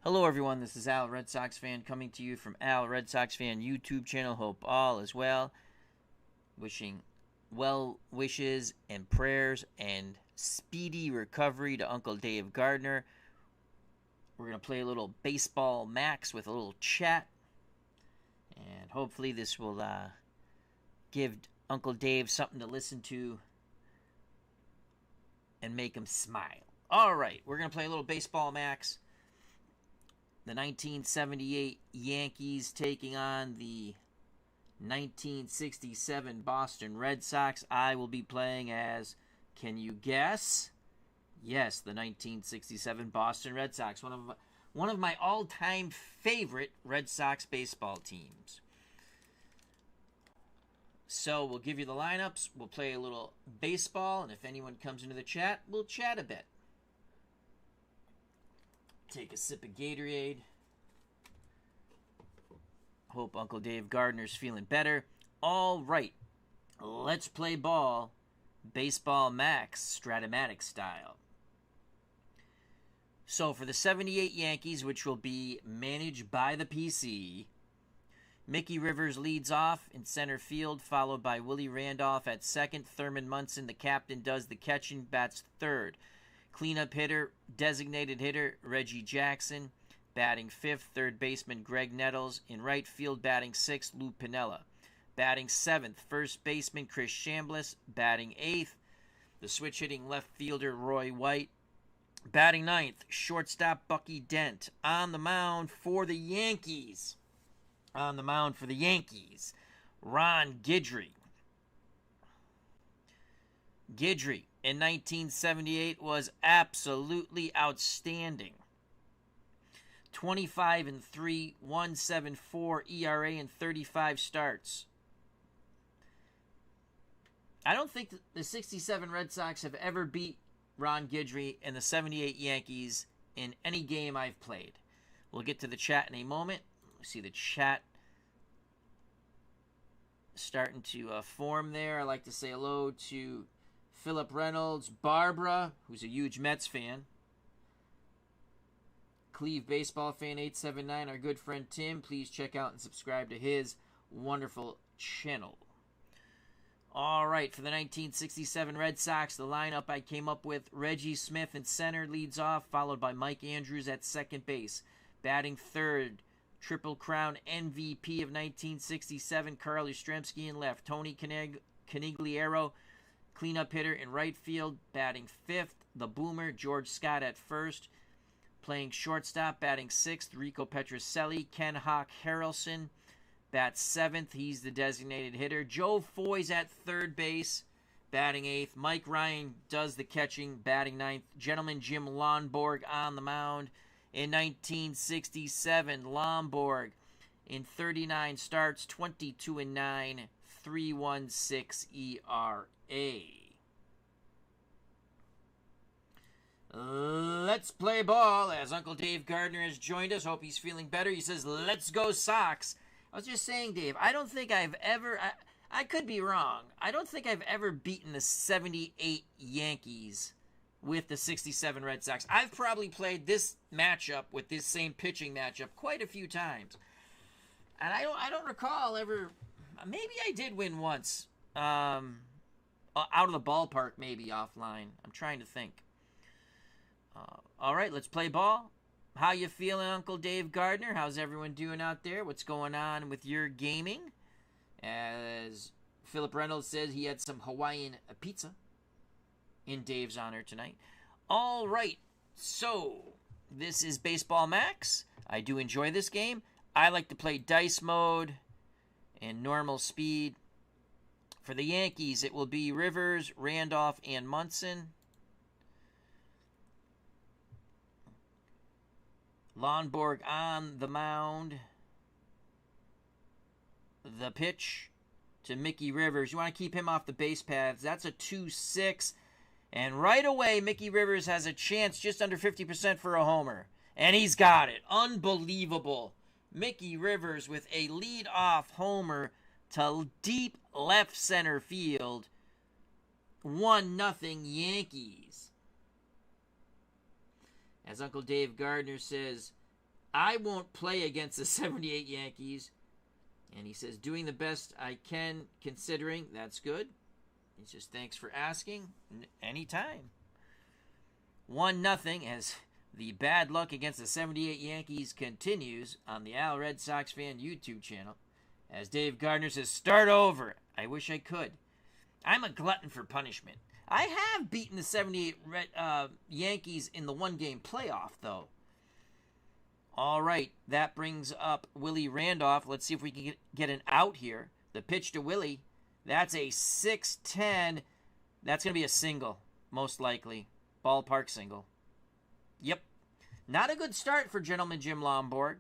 Hello everyone, this is Al, Red Sox fan, coming to you from Al, Red Sox fan YouTube channel. Hope all is well. Wishing well wishes and prayers and speedy recovery to Uncle Dave Gardner. We're going to play a little baseball max with a little chat. And hopefully this will give Uncle Dave something to listen to and make him smile. Alright, we're going to play a little baseball max. The 1978 Yankees taking on the 1967 Boston Red Sox. I will be playing as, can you guess? Yes, the 1967 Boston Red Sox. One of my all-time favorite Red Sox baseball teams. So we'll give you the lineups. We'll play a little baseball, and if anyone comes into the chat, we'll chat a bit. Take a sip of Gatorade. Hope Uncle Dave Gardner's feeling better. All right, let's play ball. Baseball Max Strat-o-matic style. So for the 78 Yankees, which will be managed by the PC, Mickey Rivers leads off in center field, followed by Willie Randolph at second. Thurman Munson, the captain, does the catching, bats third. Cleanup hitter, designated hitter, Reggie Jackson. Batting fifth, third baseman Greg Nettles. In right field, batting sixth, Lou Piniella. Batting seventh, first baseman Chris Chambliss. Batting eighth, the switch-hitting left fielder Roy White. Batting ninth, shortstop Bucky Dent. On the mound for the Yankees. Ron Guidry. Guidry in 1978 was absolutely outstanding. 25-3, 1.74 ERA in 35 starts. I don't think the 67 Red Sox have ever beat Ron Guidry and the 78 Yankees in any game I've played. We'll get to the chat in a moment. See the chat starting to form there. I'd like to say hello to Philip Reynolds, Barbara, who's a huge Mets fan, Cleve Baseball Fan 879, our good friend Tim. Please check out and subscribe to his wonderful channel. All right, for the 1967 Red Sox, the lineup I came up with: Reggie Smith in center leads off, followed by Mike Andrews at second base. Batting third, Triple Crown MVP of 1967, Carl Yastrzemski in left. Tony Canigliaro, cleanup hitter in right field. Batting fifth, the Boomer, George Scott at first. Playing shortstop, batting sixth, Rico Petrocelli. Ken Hawk Harrelson bats seventh. He's the designated hitter. Joe Foy's at third base, batting eighth. Mike Ryan does the catching, batting ninth. Gentleman Jim Lonborg on the mound. In 1967, Lonborg in 39 starts, 22-9, 3.16 ERA. Let's play ball as Uncle Dave Gardner has joined us. Hope he's feeling better. He says, let's go Sox. I was just saying, Dave, I don't think I've ever, I could be wrong. I don't think I've ever beaten the 78 Yankees with the 67 Red Sox. I've probably played this matchup with this same pitching matchup quite a few times. And I don't recall ever, maybe I did win once. Out of the ballpark, maybe offline. I'm trying to think. All right, let's play ball. How you feeling, Uncle Dave Gardner? How's everyone doing out there? What's going on with your gaming? As Philip Reynolds says, he had some Hawaiian pizza in Dave's honor tonight. All right, so this is Baseball Max. I do enjoy this game. I like to play dice mode and normal speed. For the Yankees, it will be Rivers, Randolph, and Munson. Lonborg on the mound. The pitch to Mickey Rivers. You want to keep him off the base paths. That's a 2-6. And right away, Mickey Rivers has a chance just under 50% for a homer. And he's got it. Unbelievable. Mickey Rivers with a lead-off homer to deep left center field. 1-0 Yankees. As Uncle Dave Gardner says, I won't play against the 78 Yankees. And he says, doing the best I can considering. That's good. He says, thanks for asking. Anytime. 1-0 as the bad luck against the 78 Yankees continues on the Red Sox Fan YouTube channel. As Dave Gardner says, start over. I wish I could. I'm a glutton for punishment. I have beaten the 78 Yankees in the one-game playoff, though. All right, that brings up Willie Randolph. Let's see if we can get an out here. The pitch to Willie. That's a 6-10. That's going to be a single, most likely. Ballpark single. Yep. Not a good start for Gentleman Jim Lomborg.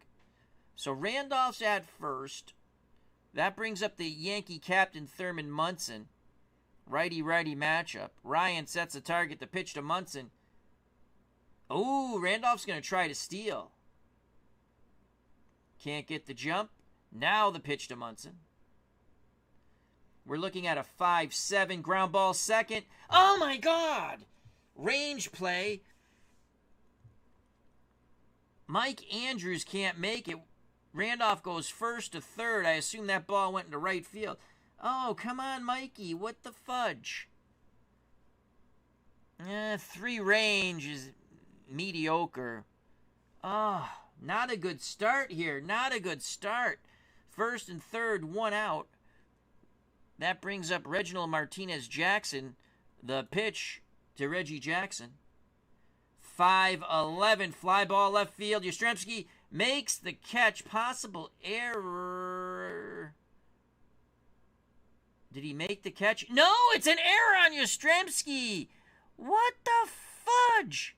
So Randolph's at first. That brings up the Yankee captain Thurman Munson. Righty-righty matchup. Ryan sets a target. The pitch to Munson. Ooh, Randolph's going to try to steal. Can't get the jump. Now the pitch to Munson. We're looking at a 5-7 ground ball second. Oh, my God! Range play. Mike Andrews can't make it. Randolph goes first to third. I assume that ball went into right field. Oh, come on, Mikey. What the fudge? 3 range is mediocre. Oh, not a good start here. Not a good start. First and third, 1 out. That brings up Reginald Martinez-Jackson. The pitch to Reggie Jackson. 5-11, fly ball left field. Yastrzemski makes the catch. Possible error. Did he make the catch? No, it's an error on Yastrzemski. What the fudge?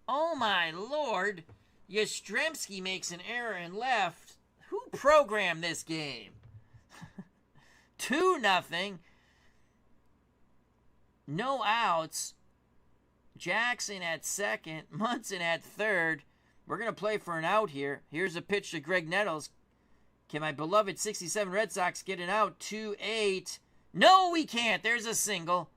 Oh, my Lord. Yastrzemski makes an error and left. Who programmed this game? 2-0. No outs. Jackson at second. Munson at third. We're going to play for an out here. Here's a pitch to Greg Nettles. Can my beloved 67 Red Sox get an out? 2-8. No, we can't. There's a single.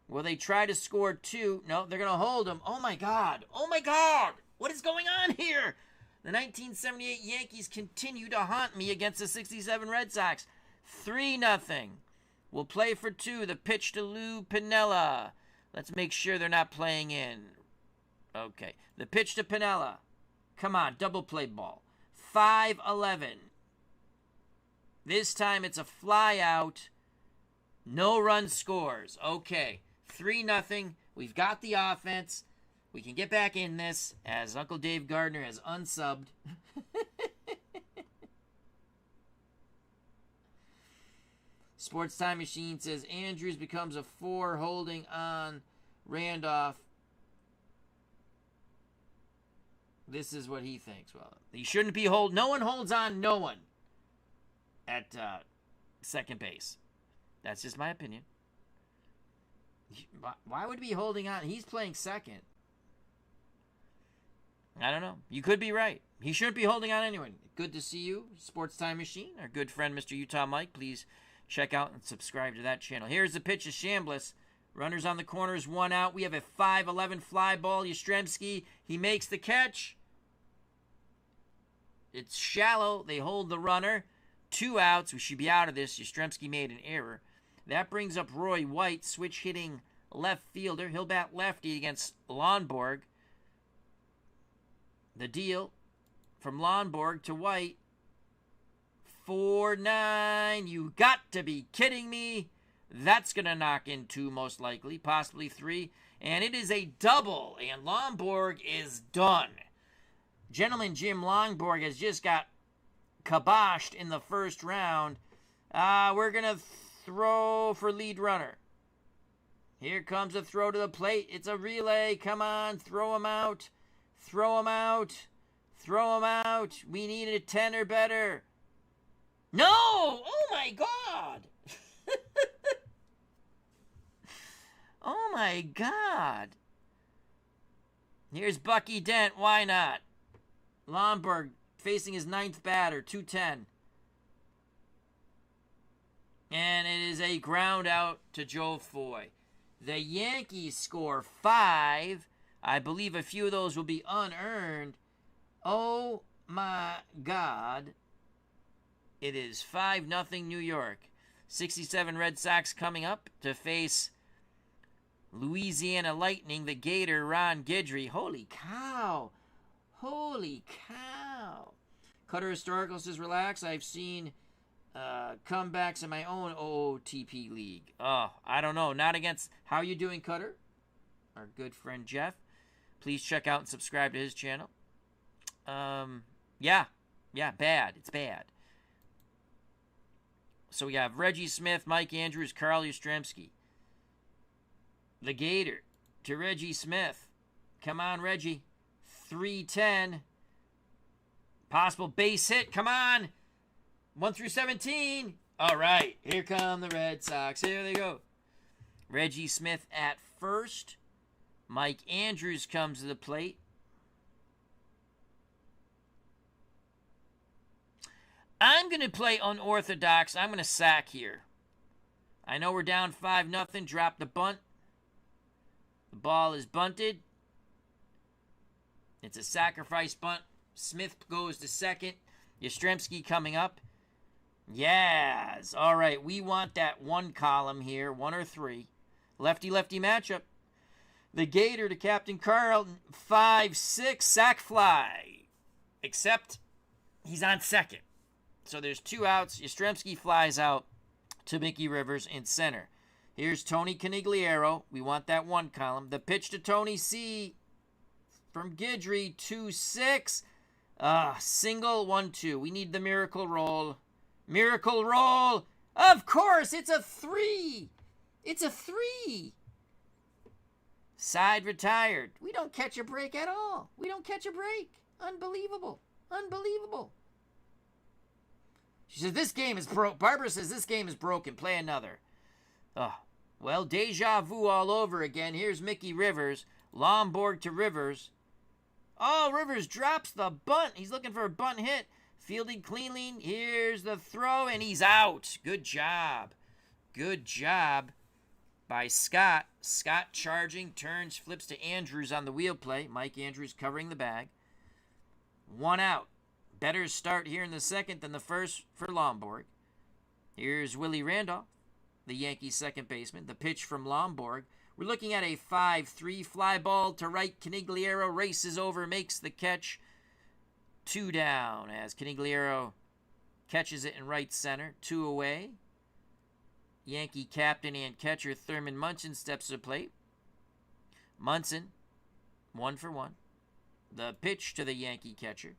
Will they try to score 2? No, they're going to hold him. Oh, my God. Oh, my God. What is going on here? The 1978 Yankees continue to haunt me against the 67 Red Sox. 3-0. We'll play for 2. The pitch to Lou Piniella. Let's make sure they're not playing in. Okay. The pitch to Piniella. Come on, double play ball. 5-11. This time it's a fly out. No run scores. Okay. 3-0. We've got the offense. We can get back in this as Uncle Dave Gardner has unsubbed. Sports Time Machine says Andrews becomes a 4 holding on Randolph. This is what he thinks. Well, he shouldn't be no one holds on no one at second base. That's just my opinion. Why would he be holding on? He's playing second. I don't know. You could be right. He shouldn't be holding on anyone. Good to see you, Sports Time Machine. Our good friend, Mr. Utah Mike. Please check out and subscribe to that channel. Here's the pitch to Chambliss. Runners on the corners, 1 out. We have a 5-11 fly ball. Yastrzemski, he makes the catch. It's shallow. They hold the runner. 2 outs. We should be out of this. Yastrzemski made an error. That brings up Roy White, switch hitting left fielder. He'll bat lefty against Lomborg. The deal from Lomborg to White. 4-9. You got to be kidding me. That's going to knock in 2 most likely, possibly 3. And it is a double, and Lomborg is done. Gentleman Jim Lomborg has just got kiboshed in the first round. We're going to throw for lead runner. Here comes a throw to the plate. It's a relay. Come on, throw him out. Throw him out. Throw him out. We need a 10 or better. No! Oh, my God! Oh, my God. Here's Bucky Dent. Why not? Lomborg facing his 9th batter, 2-10. And it is a ground out to Joe Foy. The Yankees score 5. I believe a few of those will be unearned. Oh my God. It is 5-0 New York. 67 Red Sox coming up to face Louisiana Lightning, the Gator, Ron Guidry. Holy cow. Holy cow. Cutter Historical says, relax. I've seen comebacks in my own OOTP league. Oh, I don't know. Not against... How you doing, Cutter? Our good friend Jeff. Please check out and subscribe to his channel. Yeah, bad. It's bad. So we have Reggie Smith, Mike Andrews, Carl Yastrzemski. The Gator to Reggie Smith. Come on, Reggie. 310. Possible base hit. Come on. 1 through 17. All right. Here come the Red Sox. Here they go. Reggie Smith at first. Mike Andrews comes to the plate. I'm going to play unorthodox. I'm going to sack here. I know we're down 5-0. Drop the bunt. The ball is bunted. It's a sacrifice bunt. Smith goes to second. Yastrzemski coming up. Yes. All right. We want that one column here. 1 or 3. Lefty-lefty matchup. The Gator to Captain Carlton. 5-6 sac fly. Except he's on second. So there's 2 outs. Yastrzemski flies out to Mickey Rivers in center. Here's Tony Conigliaro. We want that one column. The pitch to Tony C. from Guidry. 2-6. Single 1-2. We need the miracle roll. Miracle roll. Of course, it's a 3. It's a 3. Side retired. We don't catch a break at all. We don't catch a break. Unbelievable. Unbelievable. She says, this game is broke. Barbara says, this game is broken. Play another. Oh, well, deja vu all over again. Here's Mickey Rivers. Lomborg to Rivers. Oh, Rivers drops the bunt. He's looking for a bunt hit. Fielding cleanly. Here's the throw, and he's out. Good job. Good job by Scott. Scott charging, turns, flips to Andrews on the wheel play. Mike Andrews covering the bag. 1 out. Better start here in the second than the first for Lomborg. Here's Willie Randolph, the Yankees second baseman. The pitch from Lomborg. We're looking at a 5-3 fly ball to right. Conigliaro races over, makes the catch. 2 down as Conigliaro catches it in right center. 2 away. Yankee captain and catcher Thurman Munson steps to the plate. Munson, 1 for 1. The pitch to the Yankee catcher.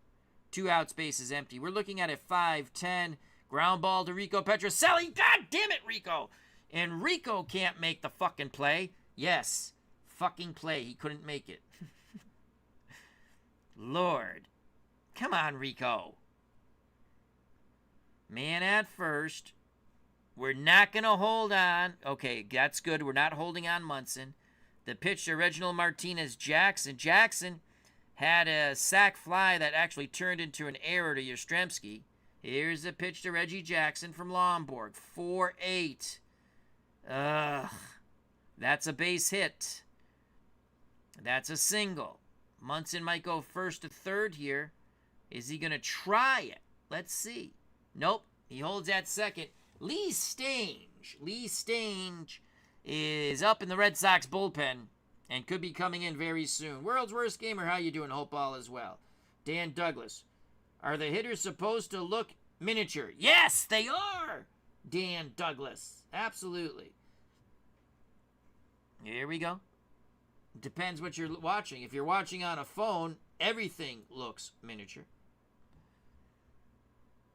2 outs, base is empty. We're looking at a 5-10. Ground ball to Rico Petrocelli. God damn it, Rico. And Rico can't make the fucking play. Yes, fucking play. He couldn't make it. Lord. Come on, Rico. Man at first. We're not going to hold on. Okay, that's good. We're not holding on Munson. The pitch to Reginald Martinez Jackson. Jackson had a sac fly that actually turned into an error to Yastrzemski. Here's the pitch to Reggie Jackson from Lomborg. 4-8. Ugh. That's a base hit. That's a single. Munson might go first to third here. Is he going to try it? Let's see. Nope. He holds at second. Lee Stange. Lee Stange is up in the Red Sox bullpen and could be coming in very soon. World's Worst Gamer, how you doing? Hope all is well. Dan Douglas. Are the hitters supposed to look miniature? Yes, they are. Dan Douglas. Absolutely. Here we go. Depends what you're watching. If you're watching on a phone, everything looks miniature.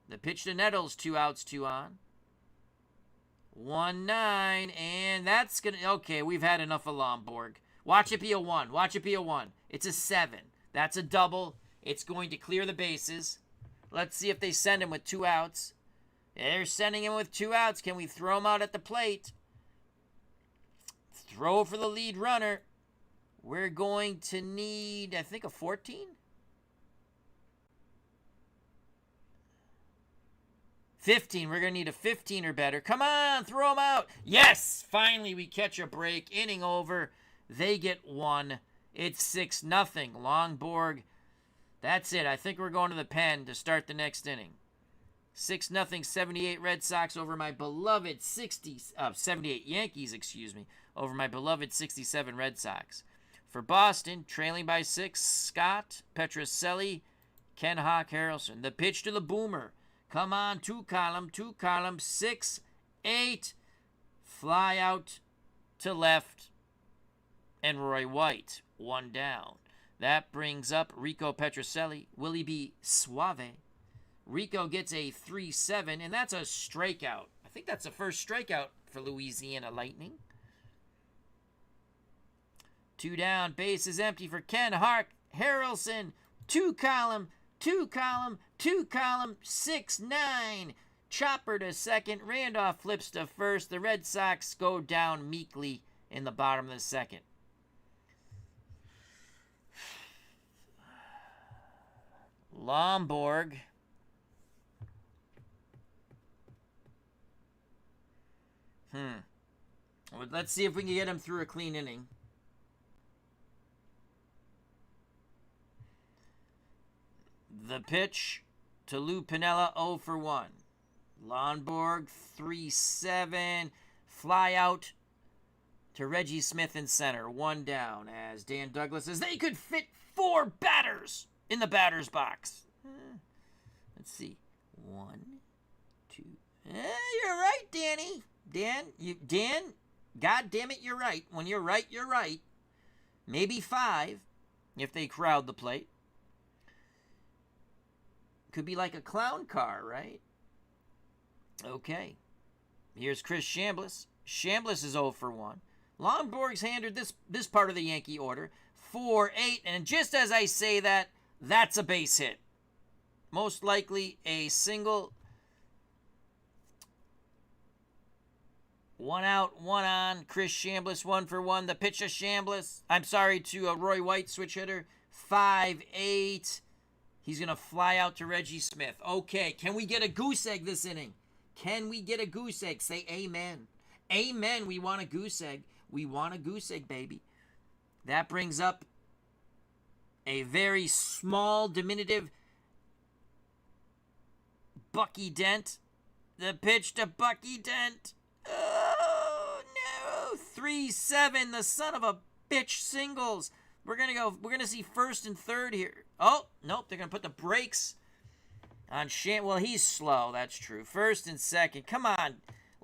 The pitch to Nettles, 2 outs, 2 on. 1-9, and that's going to... Okay, we've had enough of Lomborg. Watch it be a 1. Watch it be a 1. It's a 7. That's a double. It's going to clear the bases. Let's see if they send him with 2 outs. They're sending him with 2 outs. Can we throw him out at the plate? Throw for the lead runner. We're going to need, I think, a 14? 15. We're going to need a 15 or better. Come on, throw them out. Yes, finally we catch a break. Inning over. They get 1, It's 6-0. Longborg, that's it. I think we're going to the pen to start the next inning. 6-0, 78 Red Sox over my beloved 78 Yankees, over my beloved 67 Red Sox. For Boston, trailing by 6, Scott, Petrocelli, Ken Hawk Harrelson. The pitch to the boomer. Come on, two column, 6-8. Fly out to left, and Roy White, 1 down. That brings up Rico Petrocelli. Will he be suave? Rico gets a 3-7, and that's a strikeout. I think that's the first strikeout for Louisiana Lightning. 2 down, base is empty for Ken Hawk Harrelson. 2 column, 6-9. Chopper to second. Randolph flips to first. The Red Sox go down meekly in the bottom of the second. Lomborg. Well, let's see if we can get him through a clean inning. The pitch to Lou Piniella, 0 for 1. Lomborg, 3-7. Fly out to Reggie Smith in center, 1 down. As Dan Douglas says, they could fit 4 batters in the batter's box. Let's see. 1, 2. You're right, Danny. Dan, God damn it, you're right. When you're right, you're right. Maybe 5 if they crowd the plate. Could be like a clown car, right? Okay. Here's Chris Chambliss. Chambliss is 0 for 1. Lomborg's handed this part of the Yankee order. 4-8. And just as I say that, that's a base hit. Most likely a single. 1 out, 1 on. Chris Chambliss, 1 for 1. The pitch to Chambliss. I'm sorry, to a Roy White, switch hitter. 5-8. He's going to fly out to Reggie Smith. Okay, can we get a goose egg this inning? Can we get a goose egg? Say amen. Amen. We want a goose egg. We want a goose egg, baby. That brings up a very small, diminutive Bucky Dent. The pitch to Bucky Dent. Oh, no. 3-7. The son of a bitch singles. We're going to see first and third here. Oh, nope. They're going to put the brakes on Well, he's slow. That's true. First and second. Come on,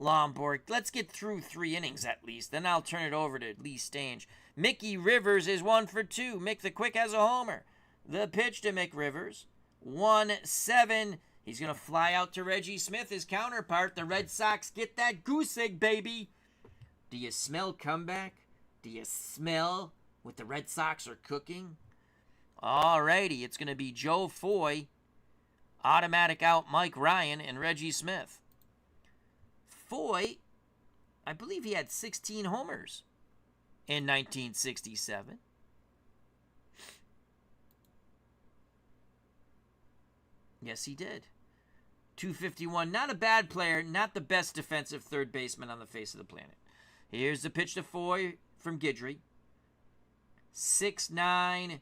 Lomborg. Let's get through 3 innings at least. Then I'll turn it over to Lee Stange. Mickey Rivers is 1 for 2. Mick the Quick has a homer. The pitch to Mick Rivers. 1-7. He's going to fly out to Reggie Smith, his counterpart. The Red Sox get that goose egg, baby. Do you smell comeback? Do you smell what the Red Sox are cooking? Alrighty, it's going to be Joe Foy, automatic out Mike Ryan, and Reggie Smith. Foy, I believe he had 16 homers in 1967. Yes, he did. 251, not a bad player, not the best defensive third baseman on the face of the planet. Here's the pitch to Foy from Guidry. 6-9.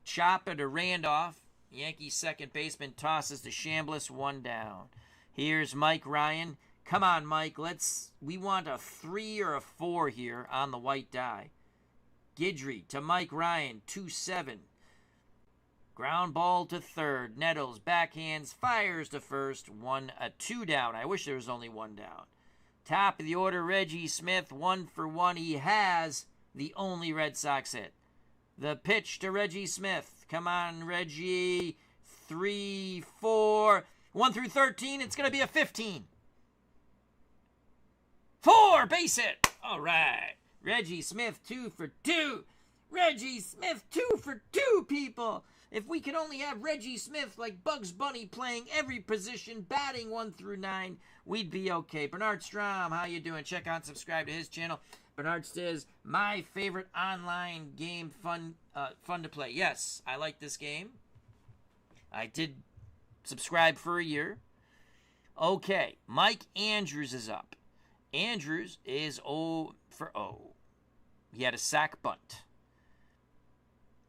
Chopper to Randolph. Yankees second baseman tosses to Chambliss, 1 down. Here's Mike Ryan. Come on, Mike. We want a 3 or a 4 here on the white die. Guidry to Mike Ryan, 2-7. Ground ball to third. Nettles backhands, fires to first. 2 down. I wish there was only 1 down. Top of the order, Reggie Smith, 1 for 1. He has the only Red Sox hit. The pitch to Reggie Smith. Come on, Reggie. 3, 4. 1 through 13. It's going to be a 15. 4. Base hit. All right. Reggie Smith, 2 for 2. Reggie Smith, 2 for 2, people. If we could only have Reggie Smith like Bugs Bunny playing every position, batting 1 through 9, we'd be okay. Bernard Strom, how you doing? Check out and subscribe to his channel. Bernard says, my favorite online game, fun to play. Yes, I like this game. I did subscribe for a year. Okay, Mike Andrews is up. Andrews is 0 for 0. He had a sack bunt.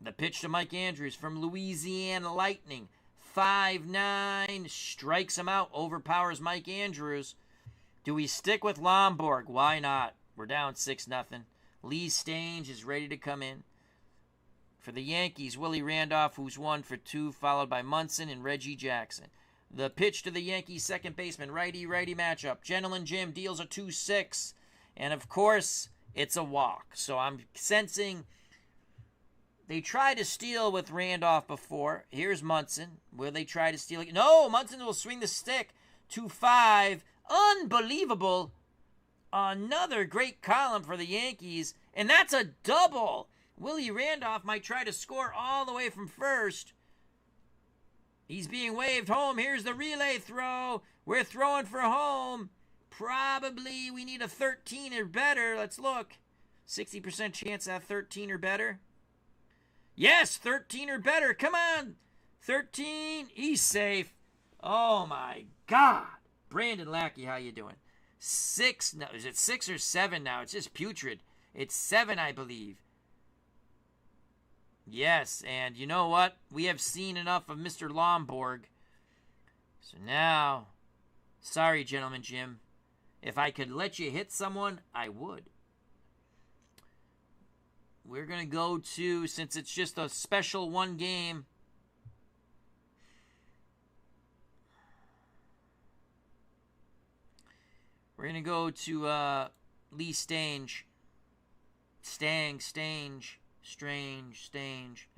The pitch to Mike Andrews from Louisiana Lightning. 5-9, strikes him out, overpowers Mike Andrews. Do we stick with Lomborg? Why not? We're down 6-0. Lee Stange is ready to come in. For the Yankees, Willie Randolph, who's 1 for 2, followed by Munson and Reggie Jackson. The pitch to the Yankees second baseman, righty-righty matchup. Gentleman Jim deals a 2-6. And, of course, it's a walk. So I'm sensing they tried to steal with Randolph before. Here's Munson. Will they try to steal? No, Munson will swing the stick. 2-5. Unbelievable. Another great column for the Yankees. And that's a double. Willie Randolph might try to score all the way from first. He's being waved home. Here's the relay throw. We're throwing for home. Probably we need a 13 or better. Let's look. 60% chance at 13 or better. Yes, 13 or better. Come on. 13. He's safe. Oh, my God. Brandon Lackey, how you doing? 6. No, is it 6 or 7 now? It's just putrid. It's 7, I believe. Yes, and you know what? We have seen enough of Mr. Lomborg. So now, sorry, Gentleman Jim. If I could let you hit someone, I would. We're going to go to, since it's just a special one game, we're going to go to Lee Stange. Stange.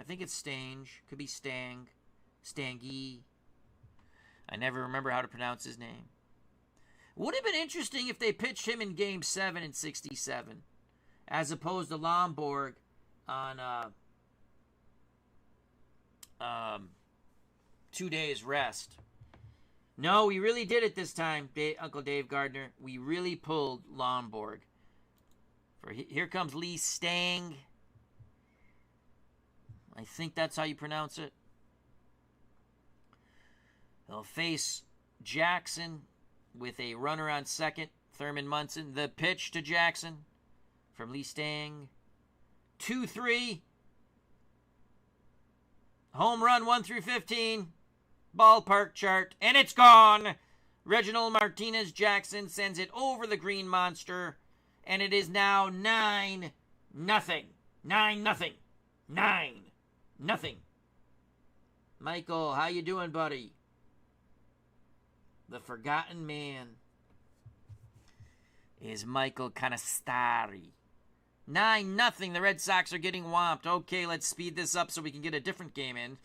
I think it's Stange. Could be Stang. Stangy. I never remember how to pronounce his name. Would have been interesting if they pitched him in Game 7 in 67, as opposed to Lomborg on 2 days rest. No, we really did it this time, Uncle Dave Gardner. We really pulled Lomborg. Here comes Lee Stang. I think that's how you pronounce it. They'll face Jackson with a runner on second. Thurman Munson. The pitch to Jackson from Lee Stang. 2-3. Home run 1 through 15. Ballpark chart. And it's gone. Reginald Martinez Jackson sends it over the green monster. And it is now 9-0. 9-0. 9-0. Michael, how you doing, buddy? The forgotten man is Michael Canastari. 9-0. The Red Sox are getting whomped. Okay, let's speed this up so we can get a different game in.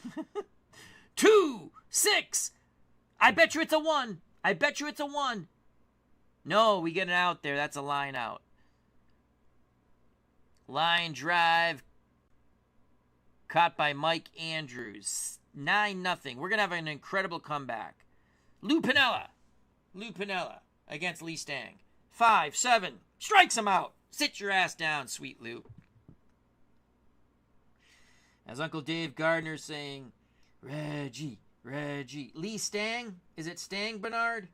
2-6. I bet you it's a 1. I bet you it's a 1. No, we get it out there. That's a line out. Line drive. Caught by Mike Andrews. 9-0. We're going to have an incredible comeback. Lou Piniella against Lee Stang. 5-7. Strikes him out. Sit your ass down, sweet Lou. As Uncle Dave Gardner saying, Reggie. Lee Stang? Is it Stang Bernard?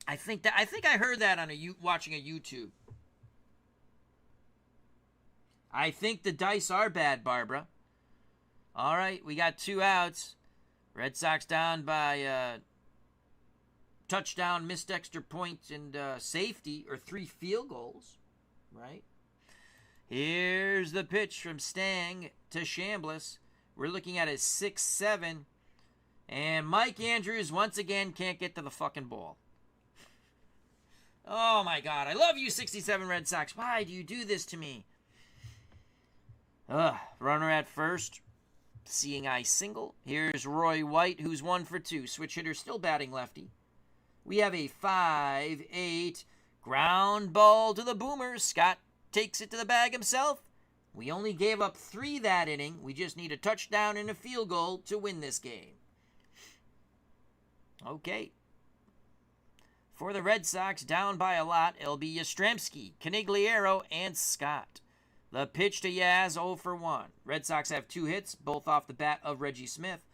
I think I heard that on watching a YouTube. I think the dice are bad, Barbara. All right, we got 2 outs. Red Sox down by touchdown, missed extra points, and safety, or 3 field goals, right? Here's the pitch from Stang to Chambliss. We're looking at a 6-7, and Mike Andrews once again can't get to the fucking ball. Oh, my God. I love you, 67 Red Sox. Why do you do this to me? Runner at first. Seeing eye single. Here's Roy White, who's 1 for 2. Switch hitter still batting lefty. We have a 5-8 ground ball to the boomer. Scott takes it to the bag himself. We only gave up 3 that inning. We just need a touchdown and a field goal to win this game. Okay. For the Red Sox, down by a lot, it'll be Yastrzemski, Canigliaro, and Scott. The pitch to Yaz, 0 for 1. Red Sox have 2 hits, both off the bat of Reggie Smith.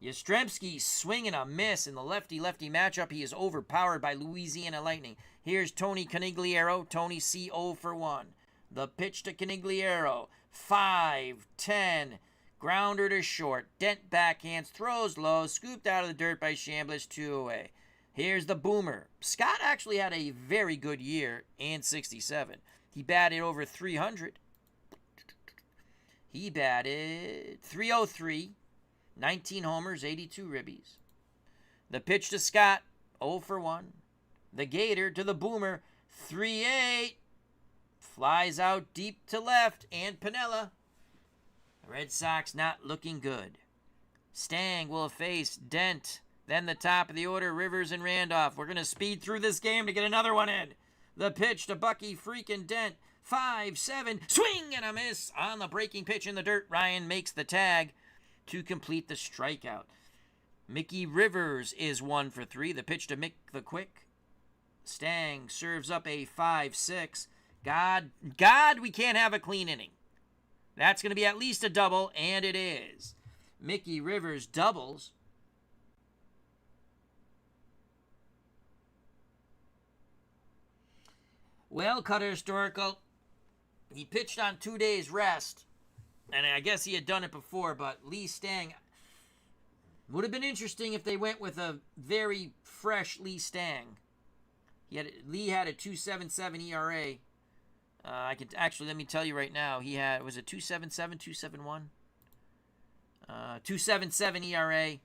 Yastrzemski swinging a miss in the lefty-lefty matchup. He is overpowered by Louisiana Lightning. Here's Tony Canigliaro. Tony C, 0 for 1. The pitch to Canigliaro. 5, 10. Grounder to short. Dent backhands. Throws low. Scooped out of the dirt by Chambliss. 2 away. Here's the boomer. Scott actually had a very good year in 67. He batted over 300. He batted 303. 19 homers, 82 ribbies. The pitch to Scott, 0 for 1. The Gator to the boomer, 3-8. Flies out deep to left, and Piniella. The Red Sox not looking good. Stang will face Dent. Then the top of the order, Rivers and Randolph. We're going to speed through this game to get another one in. The pitch to Bucky freaking Dent. 5, 7, swing and a miss on the breaking pitch in the dirt. Ryan makes the tag to complete the strikeout. Mickey Rivers is 1 for 3. The pitch to Mick the Quick. Stang serves up a 5-6. God, we can't have a clean inning. That's going to be at least a double, and it is. Mickey Rivers doubles. Well, Cutter Historical, he pitched on 2 days rest, and I guess he had done it before, but Lee Stang, would have been interesting if they went with a very fresh Lee Stang. Lee had a 2.77 ERA. I could actually, let me tell you right now, he had, was it 2.77, 2.71? 2.77 ERA.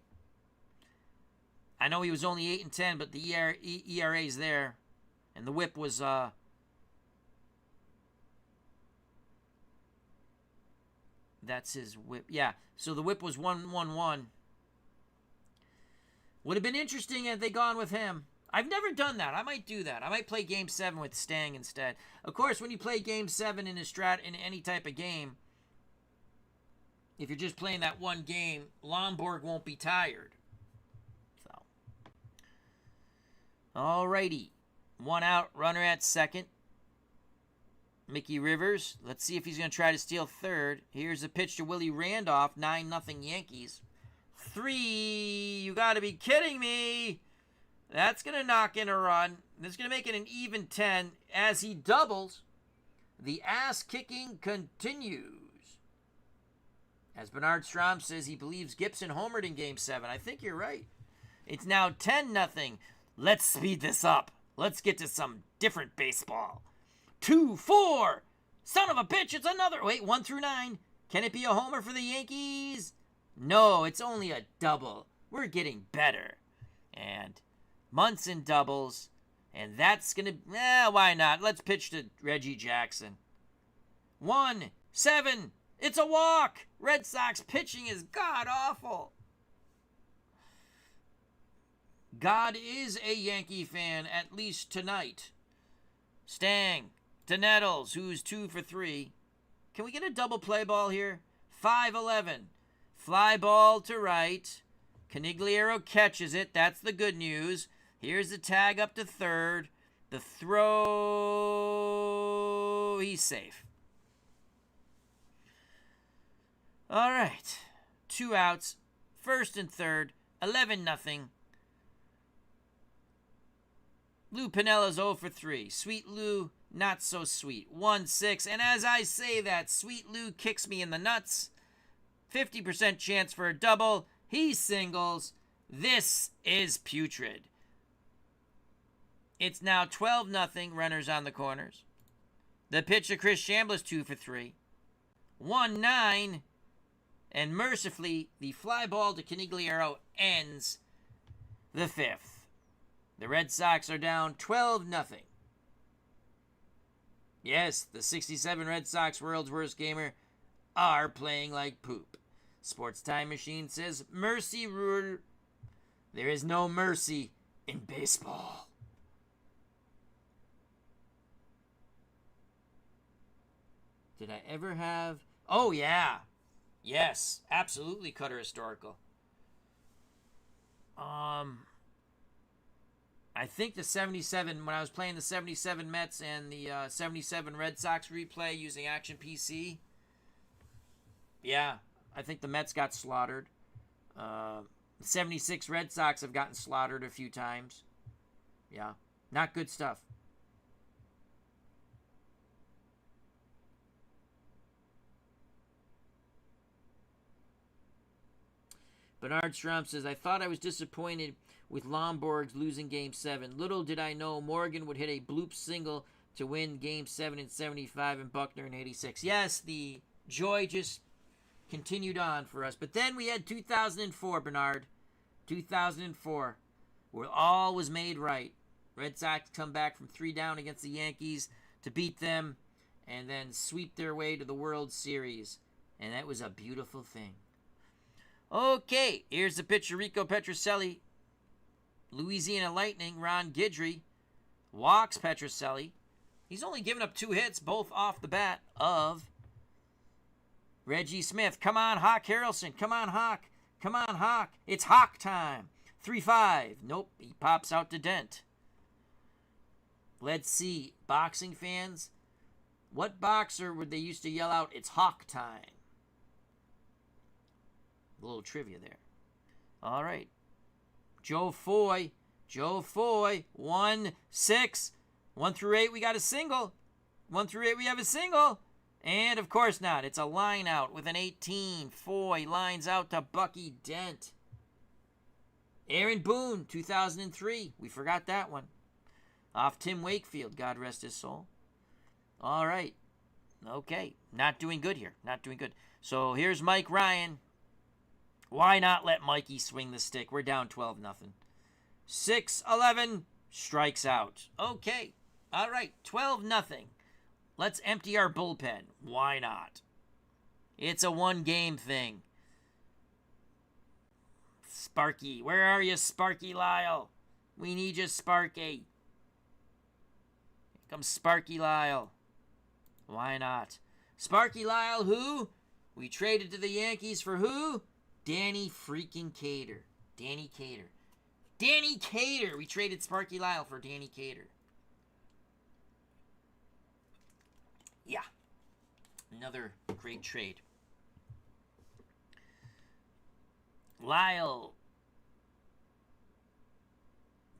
I know he was only 8-10, but the ERA is there. And the whip was, that's his whip. Yeah, so the whip was 1.11. Would have been interesting had they gone with him. I've never done that. I might do that. I might play Game 7 with Stang instead. Of course, when you play Game 7 in in any type of game, if you're just playing that one game, Lomborg won't be tired. So, alrighty. 1 out, runner at second. Mickey Rivers. Let's see if he's going to try to steal third. Here's a pitch to Willie Randolph. 9-0 Yankees. 3. You got to be kidding me. That's going to knock in a run. That's going to make it an even 10 as he doubles. The ass kicking continues. As Bernard Strom says, he believes Gibson homered in Game 7. I think you're right. It's now 10-0. Let's speed this up. Let's get to some different baseball. 2-4. Son of a bitch, it's another. Wait, 1 through 9. Can it be a homer for the Yankees? No, it's only a double. We're getting better. And Munson doubles. And that's going to, why not? Let's pitch to Reggie Jackson. 1-7. It's a walk. Red Sox pitching is god-awful. God is a Yankee fan, at least tonight. Stang to Nettles, who's 2 for 3. Can we get a double play ball here? 5-11. Fly ball to right. Canigliaro catches it. That's the good news. Here's the tag up to third. The throw. He's safe. All right. 2 outs. First and third. 11-0. Lou Piniella's 0 for 3. Sweet Lou, not so sweet. 1-6. And as I say that, Sweet Lou kicks me in the nuts. 50% chance for a double. He singles. This is putrid. It's now 12-0. Runners on the corners. The pitch to Chris Chambliss, 2 for 3. 1-9. And mercifully, the fly ball to Canigliaro ends the 5th. The Red Sox are down 12-0. Yes, the 67 Red Sox world's worst gamer are playing like poop. Sports Time Machine says, mercy rule. There is no mercy in baseball. Did I ever have... Oh, yeah. Yes, absolutely, Cutter Historical. I think the 77, when I was playing the 77 Mets and the 77 Red Sox replay using Action PC, yeah, I think the Mets got slaughtered. 76 Red Sox have gotten slaughtered a few times. Yeah, not good stuff. Bernard Strom says, I thought I was disappointed with Lomborg's losing Game 7. Little did I know Morgan would hit a bloop single to win Game 7 in 75 and Buckner in 86. Yes, the joy just continued on for us. But then we had 2004, Bernard. 2004, where all was made right. Red Sox come back from 3 down against the Yankees to beat them and then sweep their way to the World Series. And that was a beautiful thing. Okay, here's the pitcher, Rico Petrocelli. Louisiana Lightning, Ron Guidry. Walks Petrocelli. He's only given up 2 hits, both off the bat of Reggie Smith. Come on, Hawk Harrelson. Come on, Hawk. Come on, Hawk. It's Hawk time. 3-5. Nope, he pops out to Dent. Let's see. Boxing fans, what boxer would they used to yell out, it's Hawk time? A little trivia there. All right. Joe Foy. Joe Foy. 1-6. 1 through 8, we got a single. 1 through 8, we have a single. And of course not. It's a line out with an 18. Foy lines out to Bucky Dent. Aaron Boone, 2003. We forgot that one. Off Tim Wakefield, God rest his soul. All right. Okay. Not doing good here. Not doing good. So here's Mike Ryan. Why not let Mikey swing the stick? We're down 12-0. 6-11. Strikes out. Okay. All right. 12-0. Let's empty our bullpen. Why not? It's a one-game thing. Sparky. Where are you, Sparky Lyle? We need you, Sparky. Here comes Sparky Lyle. Why not? Sparky Lyle, who? We traded to the Yankees for who? Danny freaking Cater. Danny Cater. Danny Cater. We traded Sparky Lyle for Danny Cater. Yeah. Another great trade. Lyle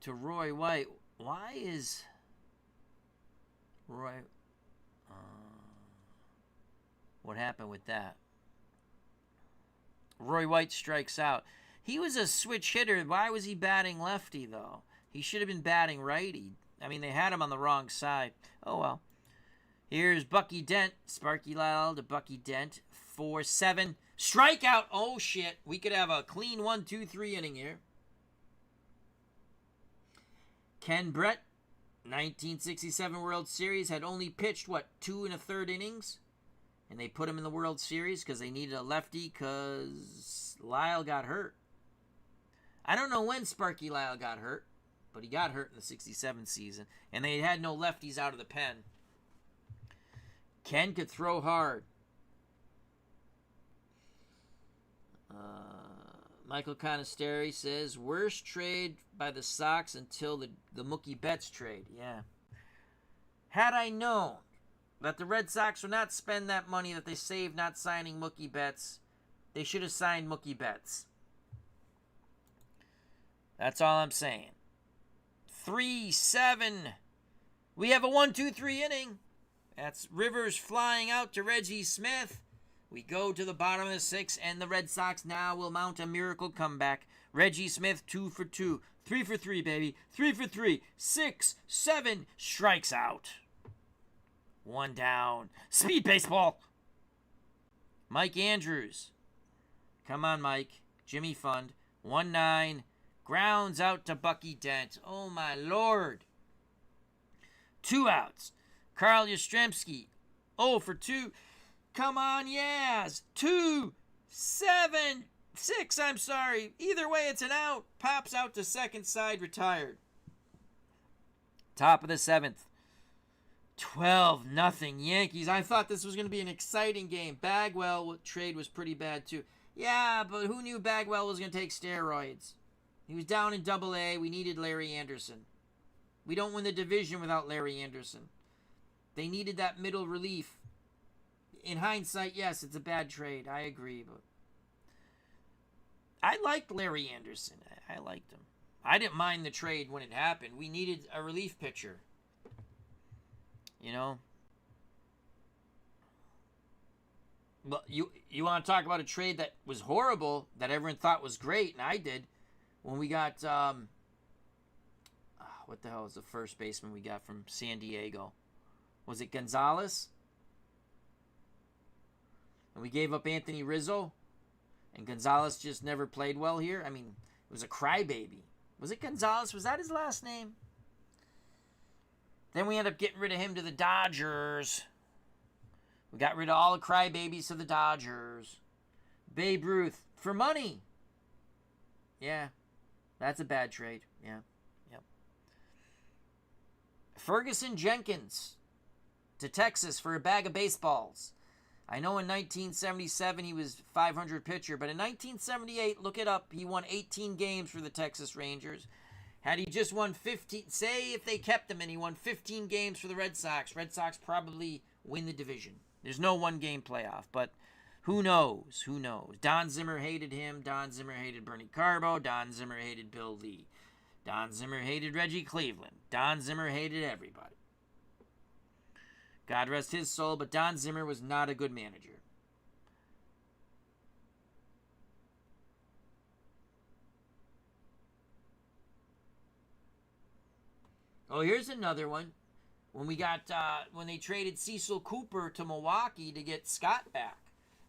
to Roy White. Why is Roy... what happened with that? Roy White strikes out. He was a switch hitter. Why was he batting lefty, though? He should have been batting righty. I mean, they had him on the wrong side. Oh, well. Here's Bucky Dent. Sparky Lyle to Bucky Dent. 4-7. Strikeout. Oh, shit. We could have a clean 1-2-3 inning here. Ken Brett, 1967 World Series, had only pitched, 2 1/3 innings? And they put him in the World Series because they needed a lefty because Lyle got hurt. I don't know when Sparky Lyle got hurt, but he got hurt in the 67 season. And they had no lefties out of the pen. Ken could throw hard. Michael Conesteri says, worst trade by the Sox until the Mookie Betts trade. Yeah. Had I known that the Red Sox would not spend that money that they saved not signing Mookie Betts, they should have signed Mookie Betts. That's all I'm saying. 3-7. We have a 1-2-3 inning. That's Rivers flying out to Reggie Smith. We go to the bottom of the 6th, and the Red Sox now will mount a miracle comeback. Reggie Smith, 2 for 2. 3 for 3, baby. 3 for 3. 6-7. Strikes out. 1 down. Speed baseball. Mike Andrews. Come on, Mike. Jimmy Fund. 1-9. Grounds out to Bucky Dent. Oh, my Lord. 2 outs. Carl Yastrzemski. 0 for 2. Come on, Yaz. 2-7-6. I'm sorry. Either way, it's an out. Pops out to second side. Retired. Top of the 7th. 12-0 Yankees. I thought this was going to be an exciting game. Bagwell trade was pretty bad too. Yeah, but who knew Bagwell was going to take steroids? He was down in Double-A. We needed Larry Anderson. We don't win the division without Larry Anderson. They needed that middle relief. In hindsight, yes, it's a bad trade. I agree, but I liked Larry Anderson. I liked him. I didn't mind the trade when it happened. We needed a relief pitcher. You know? Well, you want to talk about a trade that was horrible that everyone thought was great, and I did when we got what the hell was the first baseman we got from San Diego? Was it Gonzalez? And we gave up Anthony Rizzo, and Gonzalez just never played well here. I mean, it was a crybaby. Was it Gonzalez? Was that his last name? Then we ended up getting rid of him to the Dodgers. We got rid of all the crybabies to the Dodgers. Babe Ruth for money. Yeah, that's a bad trade. Yeah, yep. Ferguson Jenkins to Texas for a bag of baseballs. I know in 1977 he was 500 pitcher, but in 1978, look it up, he won 18 games for the Texas Rangers. Had he just won 15, say if they kept him and he won 15 games for the Red Sox probably win the division. There's no one-game playoff, but who knows? Who knows? Don Zimmer hated him. Don Zimmer hated Bernie Carbo. Don Zimmer hated Bill Lee. Don Zimmer hated Reggie Cleveland. Don Zimmer hated everybody. God rest his soul, but Don Zimmer was not a good manager. Oh, here's another one. When we got when they traded Cecil Cooper to Milwaukee to get Scott back.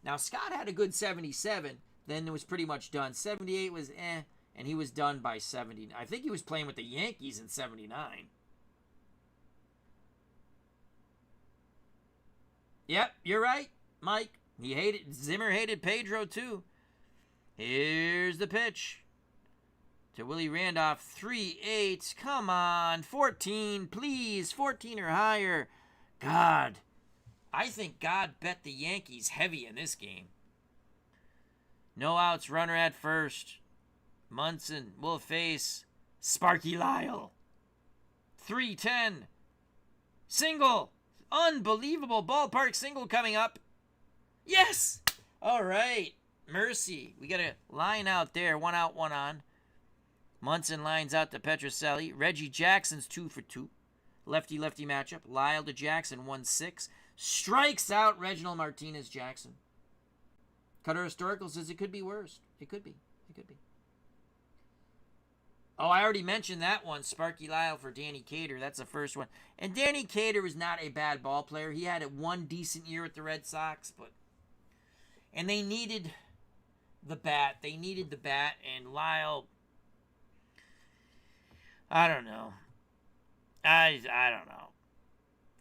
Now Scott had a good 77, then it was pretty much done. 78 was and he was done by 70. I think he was playing with the Yankees in 79. Yep, you're right, Mike. Zimmer hated Pedro too. Here's the pitch to Willie Randolph. 3-8. Come on. 14, please. 14 or higher. God. I think God bet the Yankees heavy in this game. No outs. Runner at first. Munson will face Sparky Lyle. 3-10. Single. Unbelievable ballpark single coming up. Yes. All right. Mercy. We got a line out there. 1 out, 1 on. Munson lines out to Petrocelli. Reggie Jackson's 2 for 2. Lefty-lefty matchup. Lyle to Jackson, 1-6. Strikes out Reginald Martinez Jackson. Cutter Historical says it could be worse. It could be. It could be. Oh, I already mentioned that one. Sparky Lyle for Danny Cater. That's the first one. And Danny Cater was not a bad ball player. He had one decent year with the Red Sox, and they needed the bat. They needed the bat, and Lyle, I don't know. I don't know.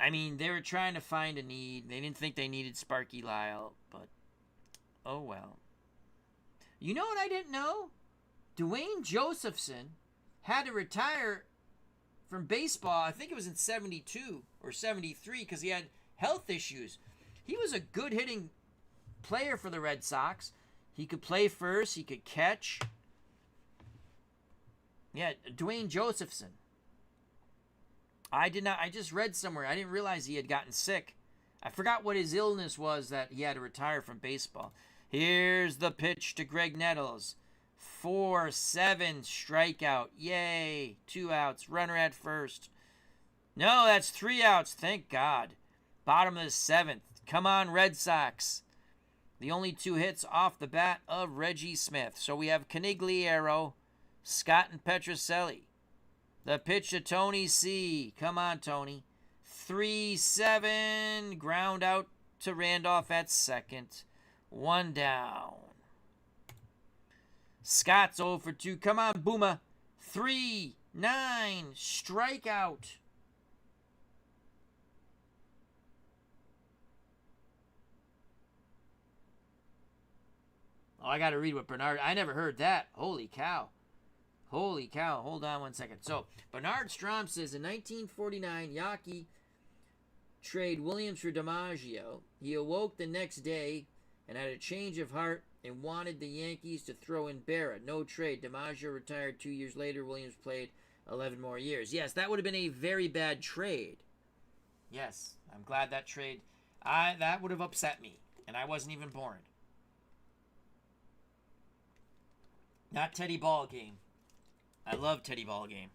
I mean, they were trying to find a need. They didn't think they needed Sparky Lyle, but oh well. You know what I didn't know? Dwayne Josephson had to retire from baseball. I think it was in 72 or 73 because he had health issues. He was a good hitting player for the Red Sox. He could play first. He could catch. Yeah, Dwayne Josephson. I just read somewhere. I didn't realize he had gotten sick. I forgot what his illness was that he had to retire from baseball. Here's the pitch to Greg Nettles. 4-7 strikeout. Yay. 2 outs. Runner at first. No, that's 3 outs. Thank God. Bottom of the 7th. Come on, Red Sox. The only 2 hits off the bat of Reggie Smith. So we have Canigliaro, Scott, and Petrocelli. The pitch to Tony C. Come on, Tony. 3-7. Ground out to Randolph at second. 1 down. Scott's 0 for 2. Come on, Booma. 3-9. Strikeout. Oh, I got to read what Bernard... I never heard that. Holy cow. Holy cow. Hold on 1 second. So, Bernard Strom says, in 1949, Yaki trade Williams for DiMaggio. He awoke the next day and had a change of heart and wanted the Yankees to throw in Berra. No trade. DiMaggio retired 2 years later. Williams played 11 more years. Yes, that would have been a very bad trade. Yes, I'm glad that trade... that would have upset me, and I wasn't even born. Not Teddy Ballgame. I love Teddy Ballgame.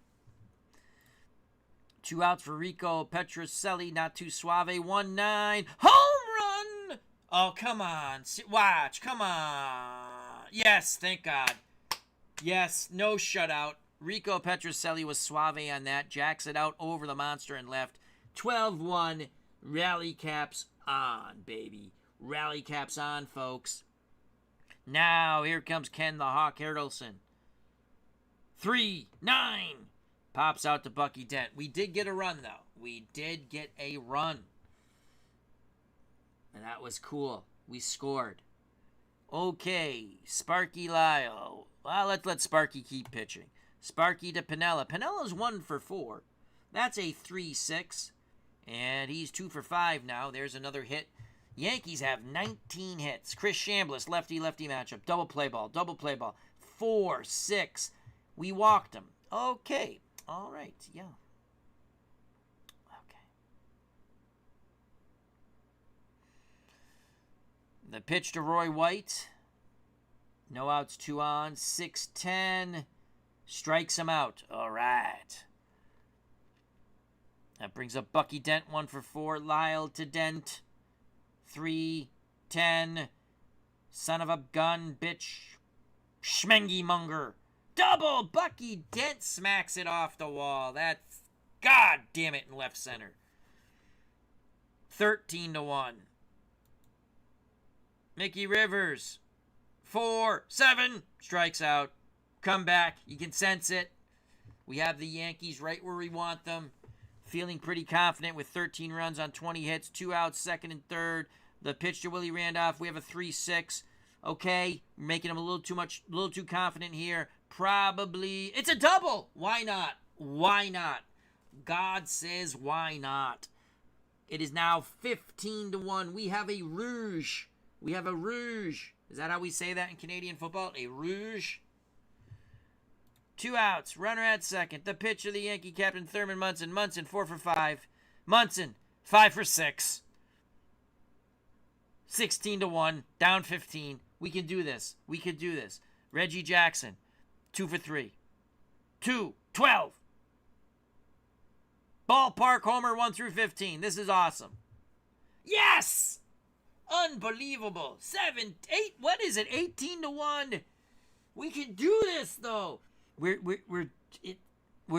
2 outs for Rico Petrocelli. Not too suave. 1-9. Home run! Oh, come on. Watch. Come on. Yes, thank God. Yes, no shutout. Rico Petrocelli was suave on that. Jacks it out over the monster and left. 12-1. Rally caps on, baby. Rally caps on, folks. Now, here comes Ken the Hawk Harrelson. 3-9. Pops out to Bucky Dent. We did get a run, though. We did get a run. And that was cool. We scored. Okay, Sparky Lyle. Well, let's let Sparky keep pitching. Sparky to Piniella. Pinella's 1 for 4. That's a 3-6. And he's 2 for 5 now. There's another hit. Yankees have 19 hits. Chris Chambliss, lefty-lefty matchup. Double play ball. 4-6. We walked him. Okay. All right. Yeah. Okay. The pitch to Roy White. No outs, 2 on. 6-10. Strikes him out. All right. That brings up Bucky Dent, 1 for 4. Lyle to Dent. 3-10. Son of a gun, bitch. Schmengy Munger. Double! Bucky Dent smacks it off the wall. That's, God damn it, in left center. 13-1. Mickey Rivers. 4-7. Strikes out. Come back. You can sense it. We have the Yankees right where we want them. Feeling pretty confident with 13 runs on 20 hits. 2 outs, second and third. The pitch to Willie Randolph. We have a 3-6. Okay. Making him a little too confident here. Probably. It's a double. Why not? Why not? God says why not? It is now 15-1. We have a rouge. We have a rouge. Is that how we say that in Canadian football? A rouge? 2 outs. Runner at second. The pitch of the Yankee captain, Thurman Munson. Munson, 4 for 5. Munson, 5 for 6. 16-1. Down 15. We can do this. We can do this. Reggie Jackson, 2 for 3. 2-12. Ballpark homer 1 through 15. This is awesome. Yes! Unbelievable. 7, 8, what is it? 18-1. We can do this, though. We're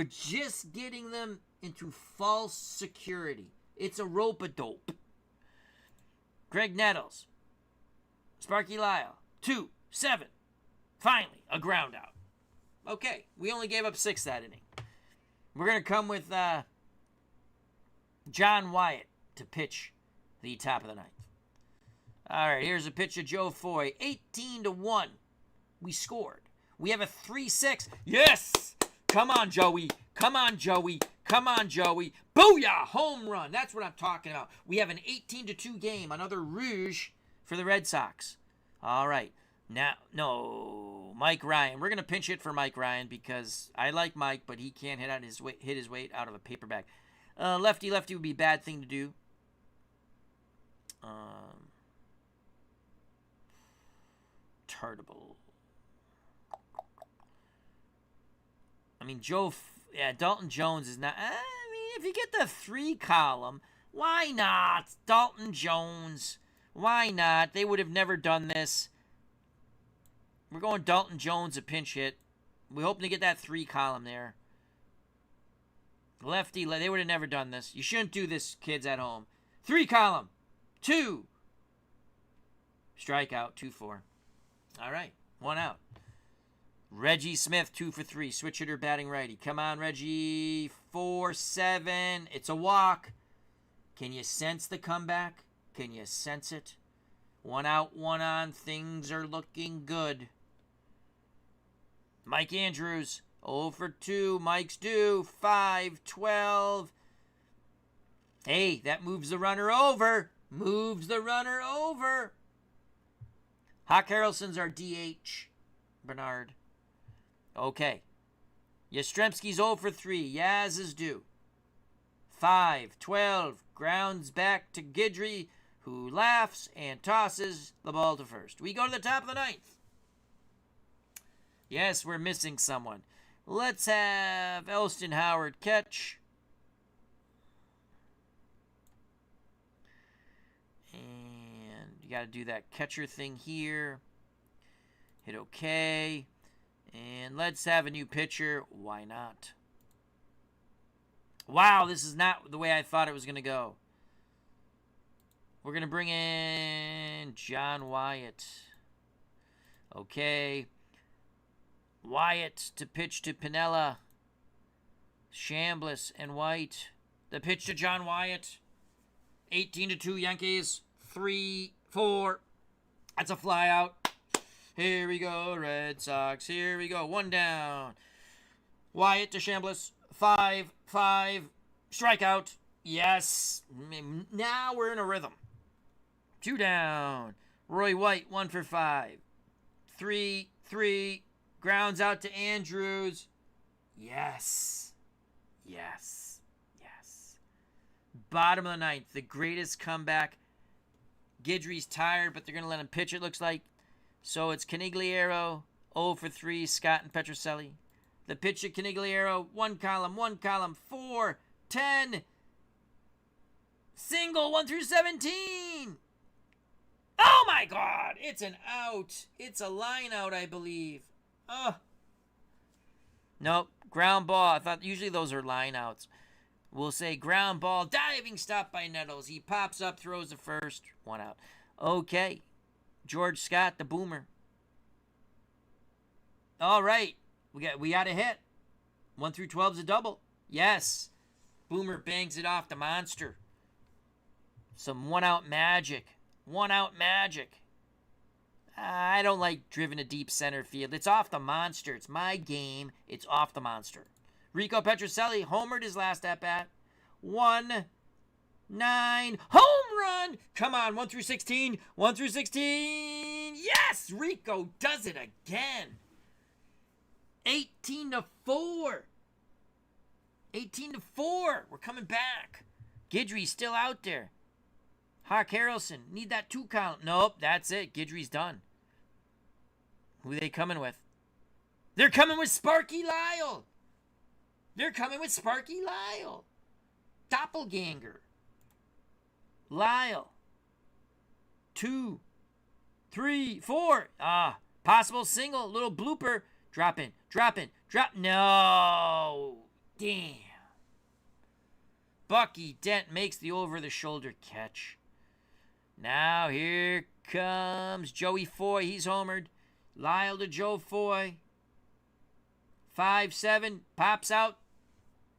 just getting them into false security. It's a rope-a-dope. Greg Nettles. Sparky Lyle. 2-7. Finally, a ground out. Okay, we only gave up 6 that inning. We're going to come with John Wyatt to pitch the top of the ninth. All right, here's a pitch of Joe Foy. 18-1. We scored. We have a 3-6. Yes! Come on, Joey. Come on, Joey. Come on, Joey. Booyah! Home run. That's what I'm talking about. We have an 18-2 game. Another rouge for the Red Sox. All right. Now, no, Mike Ryan. We're going to pinch hit for Mike Ryan because I like Mike, but he can't hit his weight out of a paper bag. Lefty would be a bad thing to do. Tartable. I mean, Dalton Jones is not. I mean, if you get the 3 column, why not? Dalton Jones. Why not? They would have never done this. We're going Dalton Jones a pinch hit. We hope to get that 3 column there. Lefty, they would have never done this. You shouldn't do this, kids at home. 3 column. 2. Strikeout, 2-4. All right, 1 out. Reggie Smith, 2 for 3. Switch hitter batting righty. Come on, Reggie. 4-7. It's a walk. Can you sense the comeback? Can you sense it? 1 out, 1 on. Things are looking good. Mike Andrews, 0 for 2. Mike's due. 5-12. Hey, that moves the runner over. Moves the runner over. Hawk Harrelson's our DH. Bernard. Okay. Yastrzemski's 0 for 3. Yaz is due. 5-12. Grounds back to Guidry, who laughs and tosses the ball to first. We go to the top of the ninth. Yes, we're missing someone. Let's have Elston Howard catch. And got to do that catcher thing here. Hit OK. And let's have a new pitcher. Why not? Wow, this is not the way I thought it was going to go. We're going to bring in John Wyatt. Okay. Wyatt to pitch to Piniella. Chambliss and White. The pitch to John Wyatt. 18-2 Yankees. 3-4. That's a fly out. Here we go, Red Sox. Here we go. One down. Wyatt to Chambliss. 5-5. Strikeout. Yes. Now we're in a rhythm. 2 down. Roy White, 1 for 5. 3-3. Grounds out to Andrews. Yes. Yes. Yes. Bottom of the ninth. The greatest comeback. Guidry's tired, but they're going to let him pitch, it looks like. So it's Canigliaro, 0 for 3, Scott and Petrocelli. The pitch at Canigliaro, one column, 4, 10. Single, 1 through 17. Oh, my God. It's an out. It's a line out, I believe. Oh. Nope. Ground ball. I thought usually those are line outs. We'll say ground ball. Diving stop by Nettles. He pops up, throws the first. 1 out. Okay. George Scott, the boomer. All right. We got a hit. 1 through 12 is a double. Yes. Boomer bangs it off the monster. Some 1 out magic. 1 out magic. I don't like driven to deep center field. It's off the monster. It's my game. It's off the monster. Rico Petrocelli homered his last at-bat. 1-9. Home run! Come on, 1 through 16. 1 through 16. Yes! Rico does it again. 18-4. 18-4. We're coming back. Guidry's still out there. Hawk Harrelson, need that 2 count. Nope, that's it. Guidry's done. Who are they coming with? They're coming with Sparky Lyle. They're coming with Sparky Lyle. Doppelganger. Lyle. 2, 3, 4. Possible single. Little blooper. Drop in. Drop. No. Damn. Bucky Dent makes the over-the-shoulder catch. Now here comes Joey Foy. He's homered. Lyle to Joe Foy. 5-7. Pops out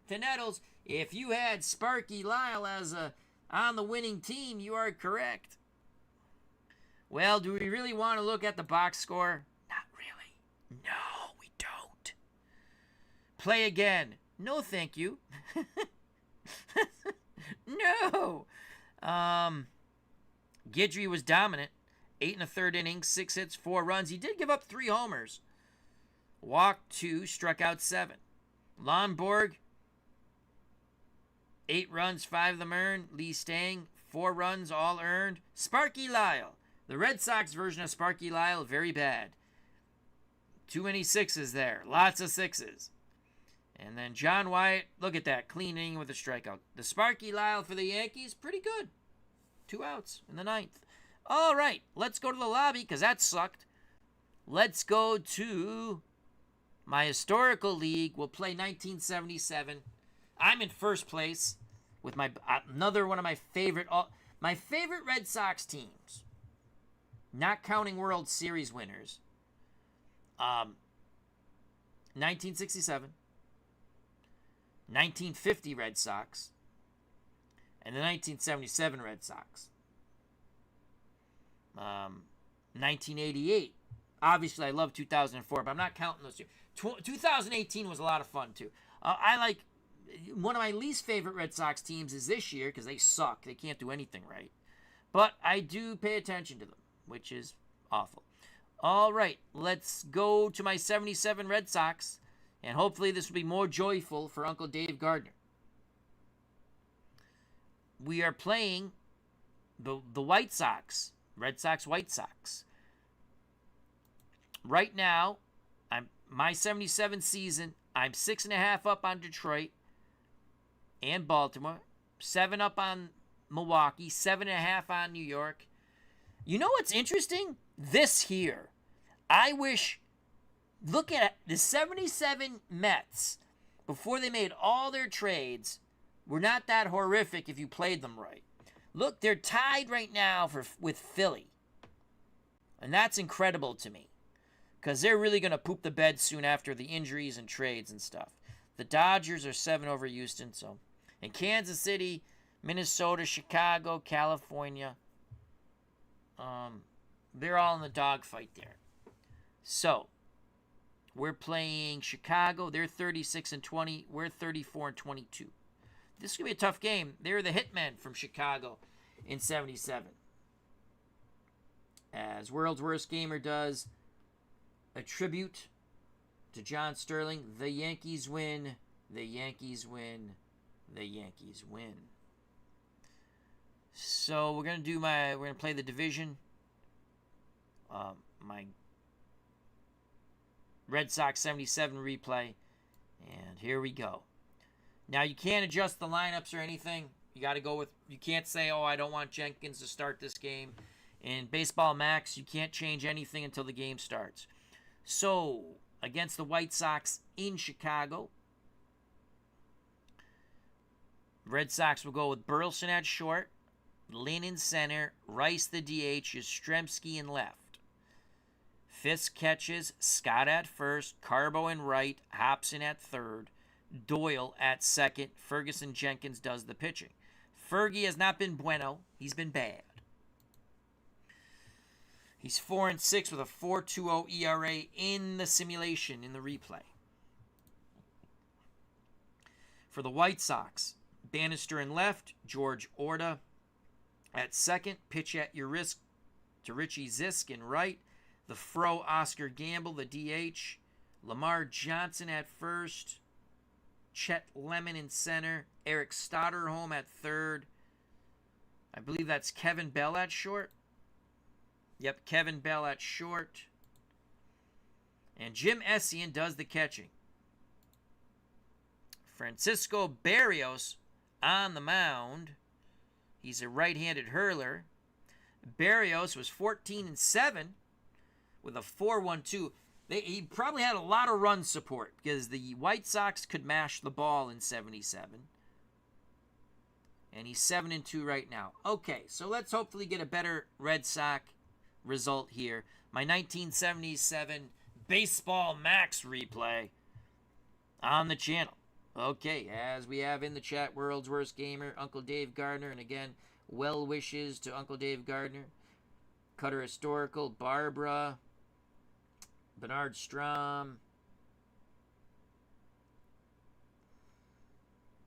to Nettles. If you had Sparky Lyle as on the winning team, you are correct. Well, do we really want to look at the box score? Not really. No, we don't. Play again. No, thank you. No. Guidry was dominant. 8 1/3 innings, 6 hits, 4 runs. He did give up 3 homers. Walked 2, struck out 7. Lonborg, 8 runs, 5 of them earned. Lee Stang, 4 runs, all earned. Sparky Lyle, the Red Sox version of Sparky Lyle, very bad. Too many 6s there. Lots of 6s. And then John Wyatt, look at that, clean inning with a strikeout. The Sparky Lyle for the Yankees, pretty good. 2 outs in the 9th. All right, let's go to the lobby because that sucked. Let's go to my historical league. We'll play 1977. I'm in first place with my another one of my favorite Red Sox teams, not counting World Series winners. 1967, 1950 Red Sox, and the 1977 Red Sox. 1988. Obviously, I love 2004, but I'm not counting those two. 2018 was a lot of fun, too. I like... One of my least favorite Red Sox teams is this year because they suck. They can't do anything right. But I do pay attention to them, which is awful. All right, let's go to my 77 Red Sox, and hopefully this will be more joyful for Uncle Dave Gardner. We are playing the White Sox. Red Sox, White Sox. Right now, my 77 season, I'm 6.5 up on Detroit and Baltimore, 7 up on Milwaukee, 7.5 on New York, You know what's interesting? This here. I wish, look at the 77 Mets, before they made all their trades, were not that horrific if you played them right. Look, they're tied right now with Philly. And that's incredible to me, because they're really going to poop the bed soon after the injuries and trades and stuff. The Dodgers are 7 over Houston, so. And Kansas City, Minnesota, Chicago, California, they're all in the dogfight there. So, we're playing Chicago. They're 36-20. We're 34-22. This is going to be a tough game. They're the hitmen from Chicago in 77. As World's Worst Gamer does a tribute to John Sterling. The Yankees win. The Yankees win. The Yankees win. So we're gonna play the division. My Red Sox 77 replay, and here we go. Now you can't adjust the lineups or anything. You got to go with. You can't say, "Oh, I don't want Jenkins to start this game." In Baseball Max, you can't change anything until the game starts. So against the White Sox in Chicago, Red Sox will go with Burleson at short, Lynn in center, Rice the DH, Yastrzemski in left. Fisk catches, Scott at first, Carbo in right, Hobson at third, Doyle at second, Ferguson Jenkins does the pitching. Fergie has not been bueno. He's been bad. He's 4-6 with a 4.20 ERA in the simulation, in the replay. For the White Sox, Bannister in left, George Orta at second, pitch at your risk to Richie Zisk in right, the Fro Oscar Gamble, the DH, Lamar Johnson at first, Chet Lemon in center, Eric Stotterholm at third. I believe that's Kevin Bell at short. Yep, Kevin Bell at short. And Jim Essien does the catching. Francisco Barrios on the mound. He's a right-handed hurler. Barrios was 14-7 with a 4.12. He probably had a lot of run support because the White Sox could mash the ball in 77. And he's 7-2 right now. Okay, so let's hopefully get a better Red Sox result here. My 1977 Baseball Max replay on the channel. Okay, as we have in the chat, World's Worst Gamer, Uncle Dave Gardner, and again, well wishes to Uncle Dave Gardner. Cutter Historical, Barbara, Bernard Strom,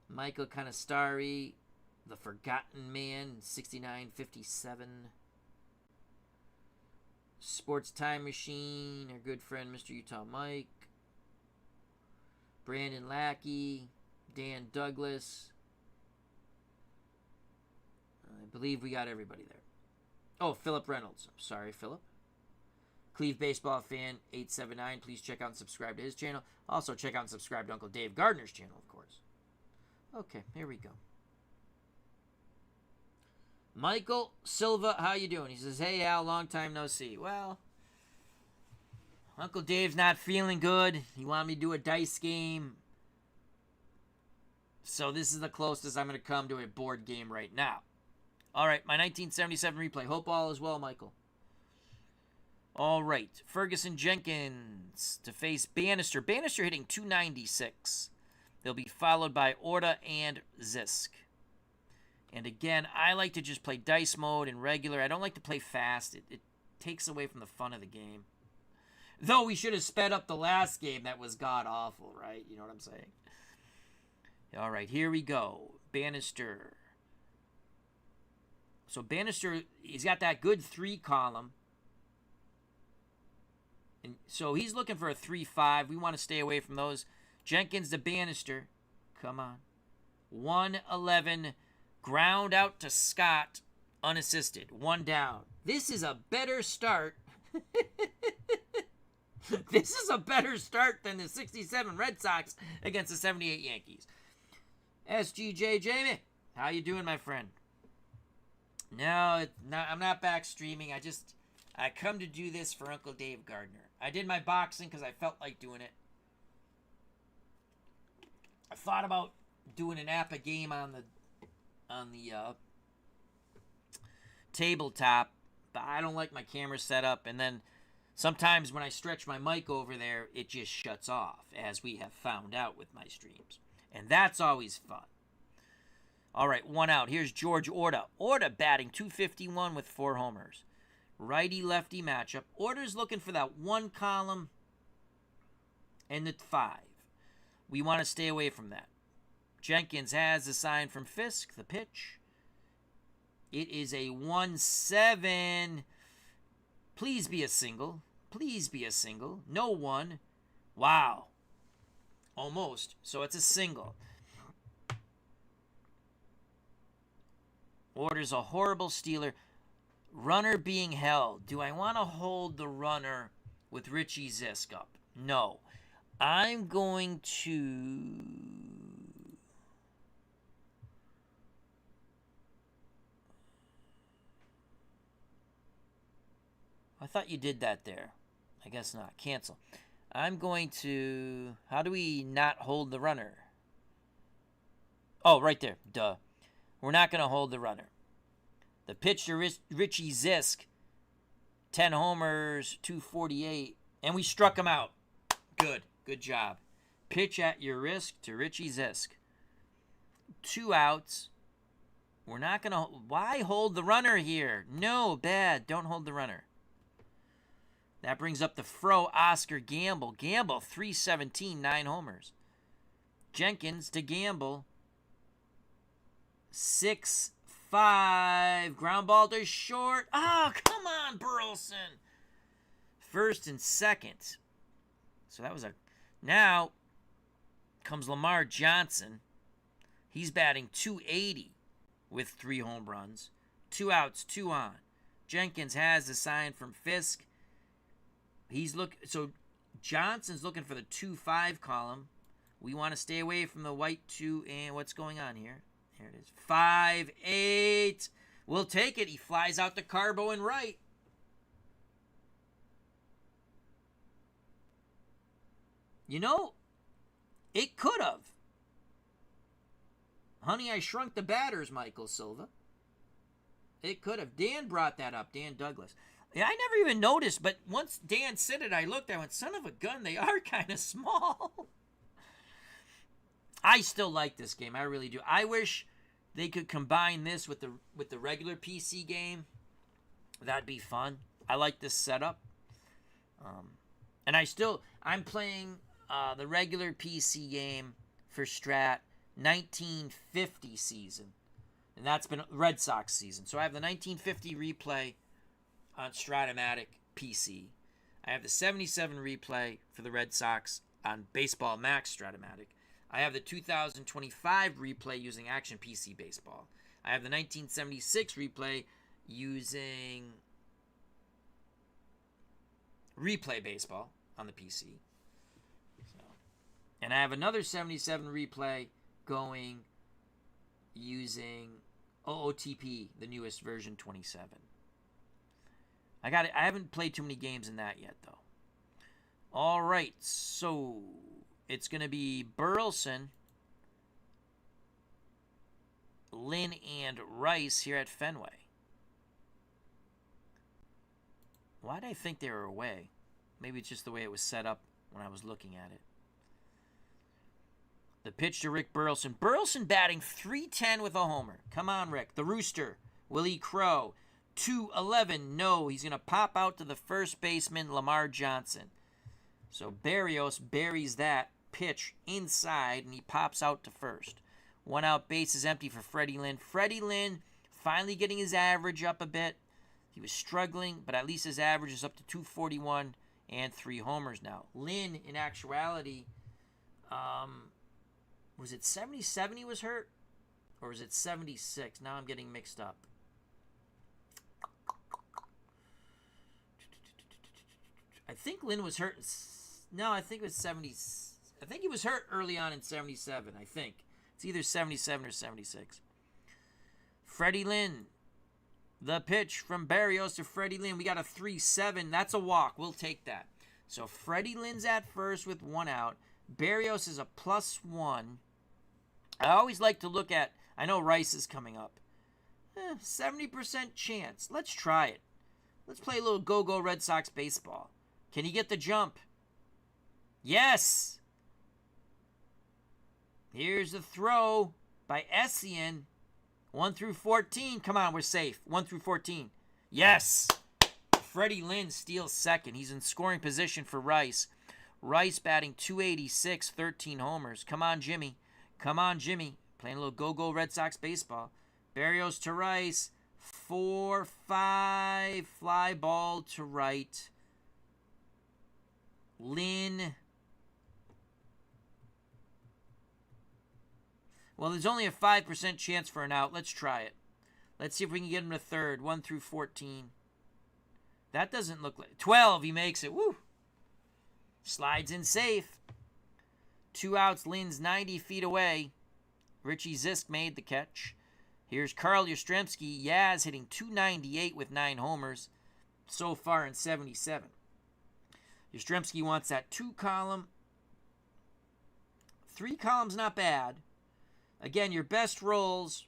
Michael Canastari, The Forgotten Man, 6957. Sports Time Machine, our good friend Mr. Utah Mike, Brandon Lackey, Dan Douglas. I believe we got everybody there. Oh, Philip Reynolds. I'm sorry, Philip. Cleve Baseball Fan 879. Please check out and subscribe to his channel. Also, check out and subscribe to Uncle Dave Gardner's channel, of course. Okay, here we go. Michael Silva, how you doing? He says, "Hey, Al, long time no see." Well, Uncle Dave's not feeling good. He wanted me to do a dice game. So this is the closest I'm going to come to a board game right now. All right, my 1977 replay. Hope all is well, Michael. All right, Ferguson Jenkins to face Bannister. Bannister hitting 296. They'll be followed by Orta and Zisk. And again, I like to just play dice mode and regular. I don't like to play fast. It takes away from the fun of the game. Though we should have sped up the last game. That was god-awful, right? You know what I'm saying? All right, here we go. Bannister. So Bannister, he's got that good 3 column. And so he's looking for a 3-5. We want to stay away from those. Jenkins to Bannister. Come on. 1-11. Ground out to Scott. Unassisted. 1 down. This is a better start. This is a better start than the 67 Red Sox against the 78 Yankees. SGJ Jamie, how you doing, my friend? No, I'm not back streaming. I come to do this for Uncle Dave Gardner. I did my boxing because I felt like doing it. I thought about doing an APA game on the tabletop, but I don't like my camera set up. And then sometimes when I stretch my mic over there, it just shuts off, as we have found out with my streams. And that's always fun. All right, one out. Here's George Orta. Orta batting .251 with 4 homers. Righty-lefty matchup. Orta's looking for that 1 column and the 5. We want to stay away from that. Jenkins has the sign from Fisk, the pitch. It is a 1-7. Please be a single. Please be a single. No one. Wow. Almost. So it's a single. Orders a horrible stealer. Runner being held. Do I want to hold the runner with Richie Zisk up? No. I'm going to... I thought you did that there. I guess not. Cancel. I'm going to... How do we not hold the runner? Oh, right there. Duh. We're not going to hold the runner. The pitch to Richie Zisk. 10 homers, 248. And we struck him out. Good. Good job. Pitch at your risk to Richie Zisk. 2 outs. We're not going to... Why hold the runner here? No, bad. Don't hold the runner. That brings up the Fro Oscar Gamble. Gamble, 317, 9 homers. Jenkins to Gamble. 6-5. Ground ball to short. Oh, come on, Burleson. First and second. So that was a... Now comes Lamar Johnson. He's batting .280 with 3 home runs. 2 outs, 2 on. Jenkins has the sign from Fisk. So Johnson's looking for the 2-5 column. We want to stay away from the white 2, and what's going on here? Here it is. 5-8. We'll take it. He flies out to Carbo and right. You know, it could have. Honey, I Shrunk the Batters, Michael Silva. It could have. Dan brought that up, Dan Douglas. Yeah, I never even noticed, but once Dan said it, I looked, I went, son of a gun, they are kind of small. I still like this game, I really do. I wish they could combine this with the regular PC game. That'd be fun. I like this setup. And I'm playing the regular PC game for Strat 1950 season. And that's been Red Sox season. So I have the 1950 replay on Strat-o-matic PC. I have the 77 replay for the Red Sox on Baseball Max Strat-o-matic. I have the 2025 replay using Action PC Baseball. I have the 1976 replay using Replay Baseball on the PC. And I have another 77 replay going using OOTP, the newest version 27. I haven't played too many games in that yet, though. All right, so it's going to be Burleson, Lynn, and Rice here at Fenway. Why did I think they were away? Maybe it's just the way it was set up when I was looking at it. The pitch to Rick Burleson. Burleson batting .310 with a homer. Come on, Rick. The Rooster, Willie Crow. 2-11. No, he's going to pop out to the first baseman, Lamar Johnson. So Barrios buries that pitch inside, and he pops out to first. 1 out, base is empty for Freddie Lynn. Freddie Lynn finally getting his average up a bit. He was struggling, but at least his average is up to 241 and 3 homers now. Lynn, in actuality, was it 77 he was hurt? Or was it 76? Now I'm getting mixed up. I think Lynn was hurt. No, I think it was 70. I think he was hurt early on in 77, I think. It's either 77 or 76. Freddie Lynn The pitch from Barrios to Freddie Lynn. We got a 3-7. That's a walk. We'll take that. So Freddie Lynn's at first with 1 out. Barrios is a +1. I always like to look at, I know Rice is coming up. 70% chance. Let's try it. Let's play a little go-go Red Sox baseball. Can he get the jump? Yes! Here's the throw by Essien. 1 through 14. Come on, we're safe. 1 through 14. Yes! Freddie Lynn steals second. He's in scoring position for Rice. Rice batting .286, 13 homers. Come on, Jimmy. Come on, Jimmy. Playing a little go-go Red Sox baseball. Barrios to Rice. 4-5. Fly ball to right. Lynn. Well, there's only a 5% chance for an out. Let's try it. Let's see if we can get him to third. 1 through 14. That doesn't look like... 12, he makes it. Woo! Slides in safe. 2 outs. Lynn's 90 feet away. Richie Zisk made the catch. Here's Carl Yastrzemski. Yaz hitting .298 with 9 homers so far in 77. Yastrzemski wants that 2-column. 3 columns, not bad. Again, your best rolls,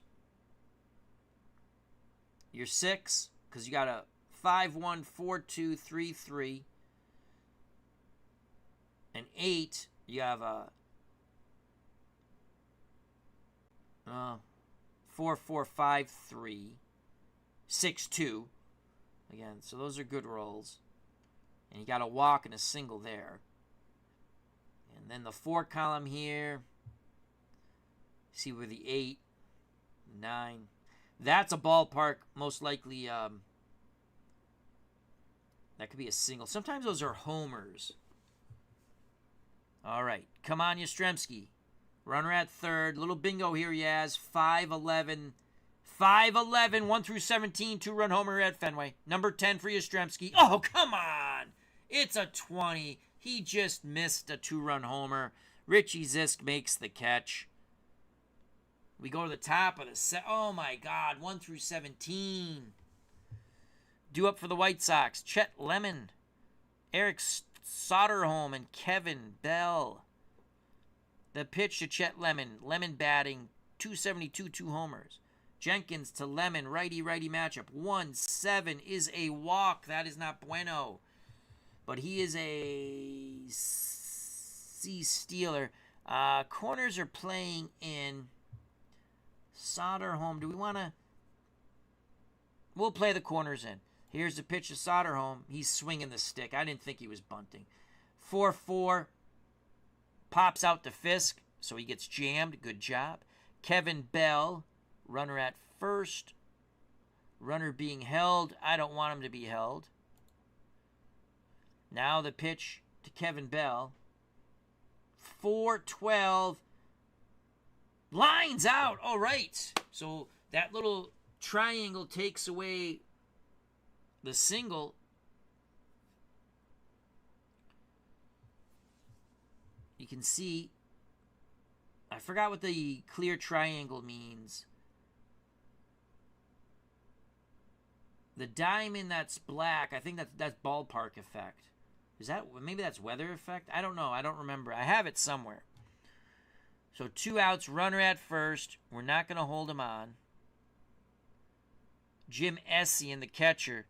your 6, because you got a 5-1, 4-2, 3-3. An 8, you have a 4-4-5-3, 6-2. Again, so those are good rolls. And you got a walk and a single there. And then the 4 column here. See where the 8, 9. That's a ballpark, most likely. That could be a single. Sometimes those are homers. All right. Come on, Yastrzemski. Runner at third. Little bingo here he has. 5-11. 5-11. 1 through 17. 2-run homer at Fenway. Number 10 for Yastrzemski. Oh, come on. It's a 20. He just missed a 2-run homer. Richie Zisk makes the catch. We go to the top of the set. Oh, my God. 1 through 17. Due up for the White Sox. Chet Lemon. Eric Soderholm and Kevin Bell. The pitch to Chet Lemon. Lemon batting .272, 2 homers. Jenkins to Lemon. Righty-righty matchup. 1-7 is a walk. That is not bueno. But he is a C-stealer. Corners are playing in... Soderholm. Do we want to... We'll play the corners in. Here's the pitch to Soderholm. He's swinging the stick. I didn't think he was bunting. 4-4. Pops out to Fisk, so he gets jammed. Good job. Kevin Bell, runner at first. Runner being held. I don't want him to be held. Now the pitch to Kevin Bell. 4-12. Lines out. All right. So that little triangle takes away the single. You can see, I forgot what the clear triangle means. The diamond that's black, I think that's ballpark effect. Is that, maybe that's weather effect? I don't know. I don't remember. I have it somewhere. So 2 outs, runner at first. We're not going to hold him on. Jim Essien, the catcher.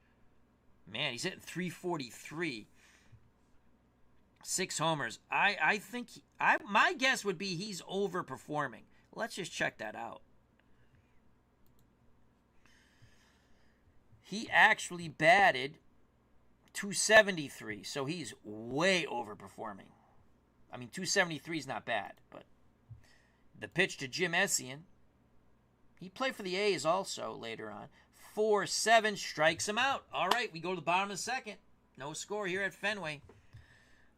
Man, he's hitting .343. 6 homers. I think, my guess would be he's overperforming. Let's just check that out. He actually batted .273, so he's way overperforming. I mean, .273 is not bad, but the pitch to Jim Essien. He played for the A's also later on. 4-7 strikes him out. All right, we go to the bottom of the second. No score here at Fenway.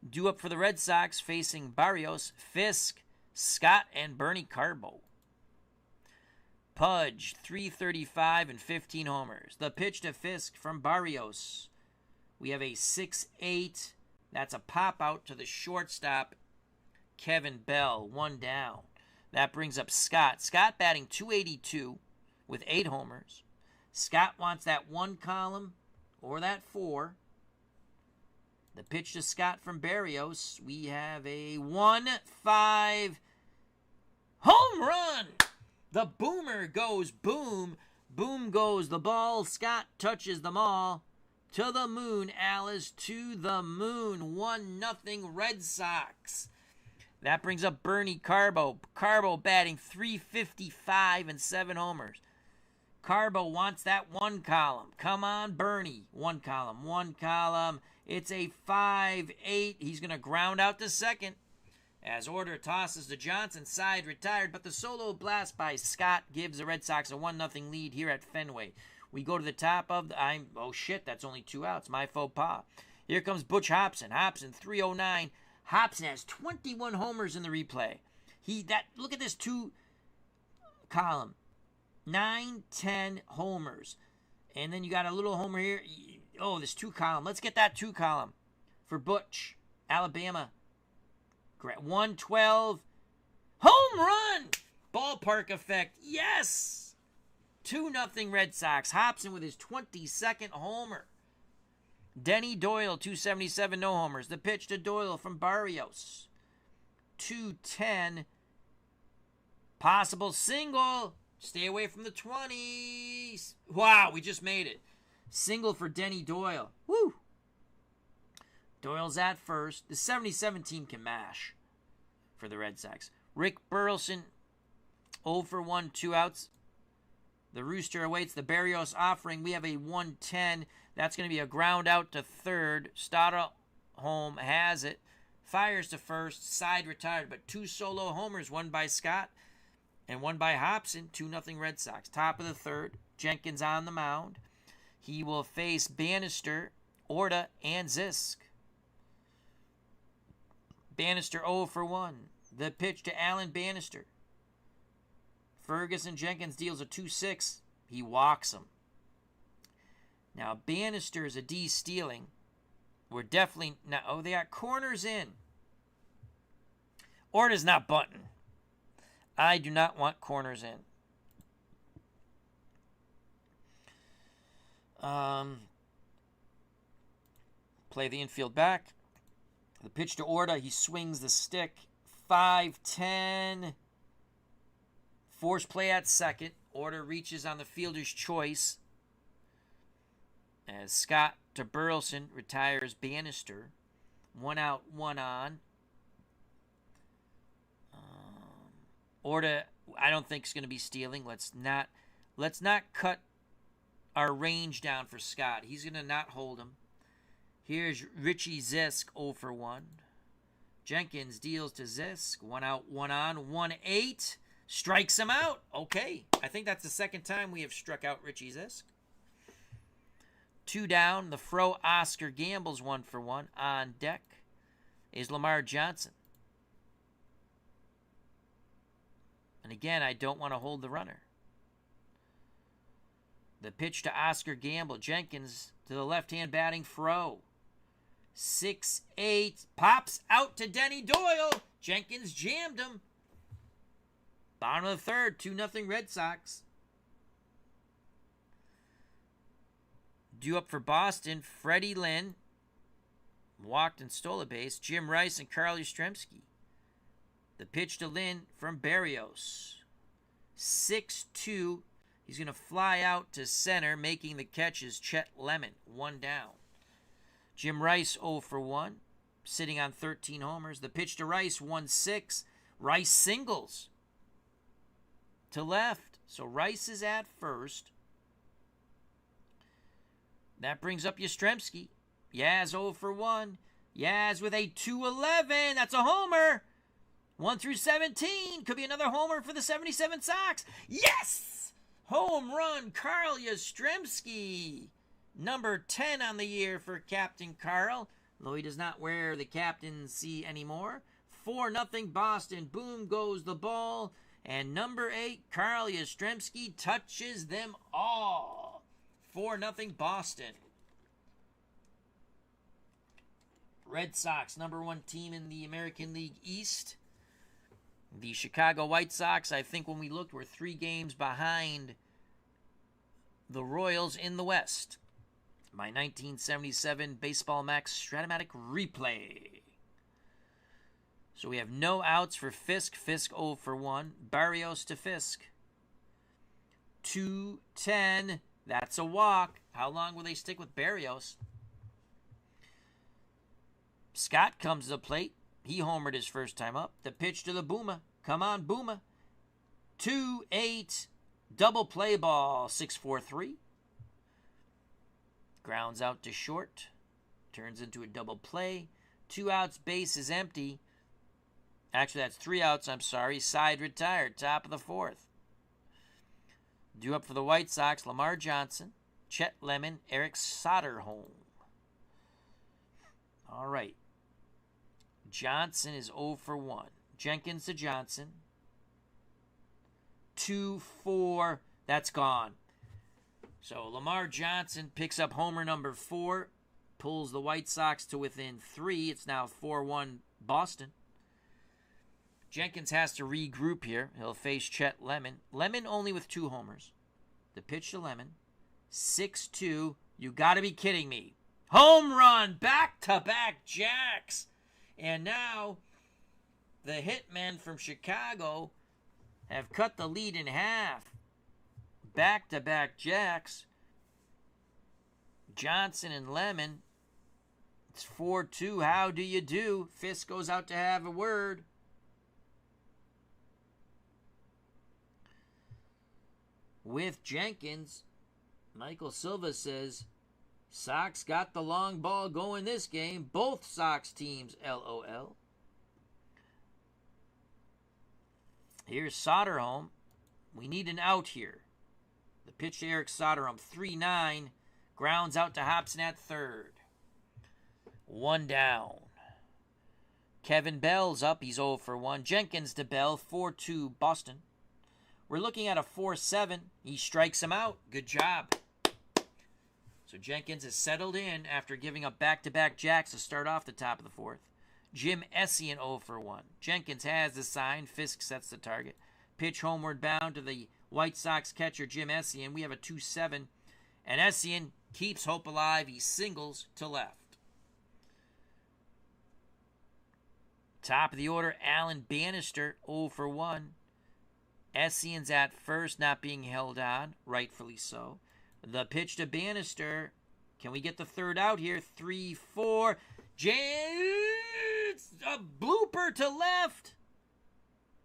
Due up for the Red Sox, facing Barrios, Fisk, Scott, and Bernie Carbo. Pudge, .335 and 15 homers. The pitch to Fisk from Barrios. We have a 6-8. That's a pop out to the shortstop, Kevin Bell, 1 down. That brings up Scott. Scott batting .282 with 8 homers. Scott wants that 1 column or that 4. The pitch to Scott from Barrios. We have a 1-5 home run. The boomer goes boom. Boom goes the ball. Scott touches them all. To the moon, Alice. To the moon. 1-0 Red Sox. That brings up Bernie Carbo. Carbo batting .355 and 7 homers. Carbo wants that 1 column. Come on, Bernie. 1 column. 1 column. It's a 5-8. He's going to ground out to second. As order tosses to Johnson, side retired, but the solo blast by Scott gives the Red Sox a 1-0 lead here at Fenway. We go to the top of the... oh, shit, that's only 2 outs. My faux pas. Here comes Butch Hobson. Hobson, 309. Hobson has 21 homers in the replay. Look at this 2 column. 9, 10 homers. And then you got a little homer here. Oh, this 2 column. Let's get that 2 column for Butch. Alabama. 112. Home run! Ballpark effect. Yes! 2-0 Red Sox. Hobson with his 22nd homer. Denny Doyle, 277, no homers. The pitch to Doyle from Barrios. 210. Possible single. Stay away from the 20s. Wow, we just made it. Single for Denny Doyle. Woo! Doyle's at first. The 77 team can mash for the Red Sox. Rick Burleson, 0 for 1, 2 outs. The Rooster awaits the Barrios offering. We have a 110. That's going to be a ground out to third. Stratto home has it. Fires to first. Side retired. But 2 solo homers. 1 by Scott and 1 by Hobson. 2-0 Red Sox. Top of the third. Jenkins on the mound. He will face Bannister, Orta, and Zisk. Bannister 0 for 1. The pitch to Alan Bannister. Ferguson Jenkins deals a 2-6. He walks him. Now, Bannister is a D stealing. We're definitely not. Oh, they got corners in. Orta's not bunting. I do not want corners in. Play the infield back. The pitch to Orta. He swings the stick. 5-10. Force play at second. Orta reaches on the fielder's choice. As Scott to Burleson retires Bannister. 1 out, 1 on. Orta, I don't think is going to be stealing. Let's not cut our range down for Scott. He's going to not hold him. Here's Richie Zisk, 0 for 1. Jenkins deals to Zisk. 1 out, 1 on. 1-8. Strikes him out. Okay. I think that's the second time we have struck out Richie Zisk. 2 down. The Fro Oscar Gambles 1 for 1. On deck is Lamar Johnson. And again, I don't want to hold the runner. The pitch to Oscar Gamble. Jenkins to the left-hand batting Fro. 6-8. Pops out to Denny Doyle. Jenkins jammed him. Bottom of the third. 2-0 Red Sox. Due up for Boston. Freddie Lynn. Walked and stole a base. Jim Rice and Carl Yastrzemski. The pitch to Lynn from Barrios. 6-2. He's going to fly out to center. Making the catch is Chet Lemon. 1 down. Jim Rice 0 for 1. Sitting on 13 homers. The pitch to Rice 1-6. Rice singles to left. So Rice is at first. That brings up Yastrzemski. Yaz 0 for 1. Yaz with a 211. That's a homer. 1 through 17. Could be another homer for the 77 Sox. Yes! Home run, Carl Yastrzemski. Number 10 on the year for Captain Carl. Though he does not wear the captaincy anymore. 4-0 Boston. Boom goes the ball. And number 8, Carl Yastrzemski touches them all. 4-0 Boston. Red Sox, number 1 team in the American League East. The Chicago White Sox, I think when we looked, were 3 games behind the Royals in the West. My 1977 Baseball Max Strat-o-matic replay. So we have no outs for Fisk. Fisk 0 for 1. Barrios to Fisk. 2-10. That's a walk. How long will they stick with Barrios? Scott comes to the plate. He homered his first time up. The pitch to the Boomer. Come on, Boomer. 2-8. Double play ball. 6-4-3. Grounds out to short. Turns into a double play. 2 outs. Base is empty. Actually, that's 3 outs. I'm sorry. Side retired. Top of the 4th. Due up for the White Sox, Lamar Johnson, Chet Lemon, Eric Soderholm. All right. Johnson is 0 for 1. Jenkins to Johnson. 2-4. That's gone. So Lamar Johnson picks up homer number 4, pulls the White Sox to within 3. It's now 4-1 Boston. Jenkins has to regroup here. He'll face Chet Lemon. Lemon only with 2 homers. The pitch to Lemon. 6-2. You got to be kidding me. Home run. Back-to-back jacks. And now the hitmen from Chicago have cut the lead in half. Back-to-back jacks. Johnson and Lemon. It's 4-2. How do you do? Fisk goes out to have a word. With Jenkins, Michael Silva says, Sox got the long ball going this game. Both Sox teams, LOL. Here's Soderholm. We need an out here. The pitch to Eric Soderholm, 3-9. Grounds out to Hobson at third. 1 down. Kevin Bell's up. He's 0 for 1. Jenkins to Bell, 4-2 Boston. We're looking at a 4-7. He strikes him out. Good job. So Jenkins is settled in after giving up back-to-back jacks to start off the top of the 4th. Jim Essien 0 for 1. Jenkins has the sign. Fisk sets the target. Pitch homeward bound to the White Sox catcher, Jim Essien. We have a 2-7. And Essien keeps hope alive. He singles to left. Top of the order, Alan Bannister 0 for 1. Essien's at first, not being held on, rightfully so. The pitch to Bannister. Can we get the third out here? 3-4. A blooper to left.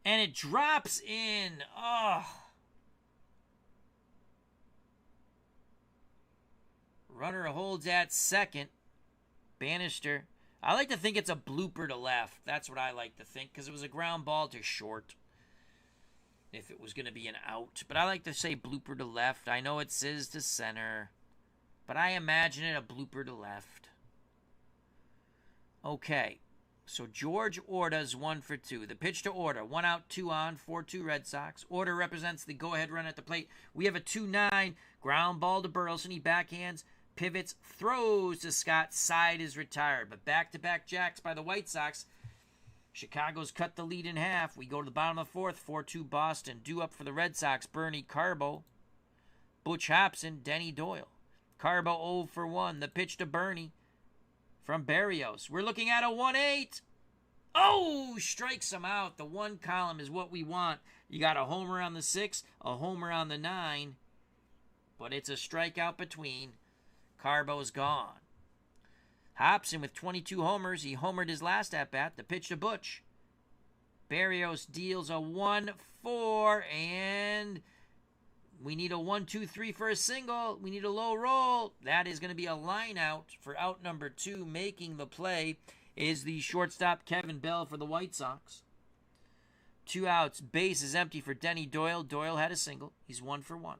And it drops in. Oh. Runner holds at second. Bannister. I like to think it's a blooper to left. That's what I like to think, because it was a ground ball to short. If it was going to be an out. But I like to say blooper to left. I know it says to center. But I imagine it a blooper to left. Okay. So George Orta's 1 for 2. The pitch to Orta. 1 out, 2 on. 4-2 Red Sox. Orta represents the go-ahead run at the plate. We have a 2-9. Ground ball to Burleson. He backhands. Pivots. Throws to Scott. Side is retired. But back-to-back jacks by the White Sox. Chicago's cut the lead in half. We go to the bottom of the 4th, 4-2 Boston. Due up for the Red Sox, Bernie Carbo. Butch Hobson, Denny Doyle. Carbo 0 for 1. The pitch to Bernie from Barrios. We're looking at a 1-8. Oh, strikes him out. The 1 column is what we want. You got a homer on the 6, a homer on the 9. But it's a strikeout between. Carbo's gone. Hobson with 22 homers. He homered his last at-bat. The pitch to Butch. Barrios deals a 1-4, and we need a 1-2-3 for a single. We need a low roll. That is going to be a line out for out number 2. Making the play is the shortstop Kevin Bell for the White Sox. 2 outs. Base is empty for Denny Doyle. Doyle had a single. He's 1 for 1.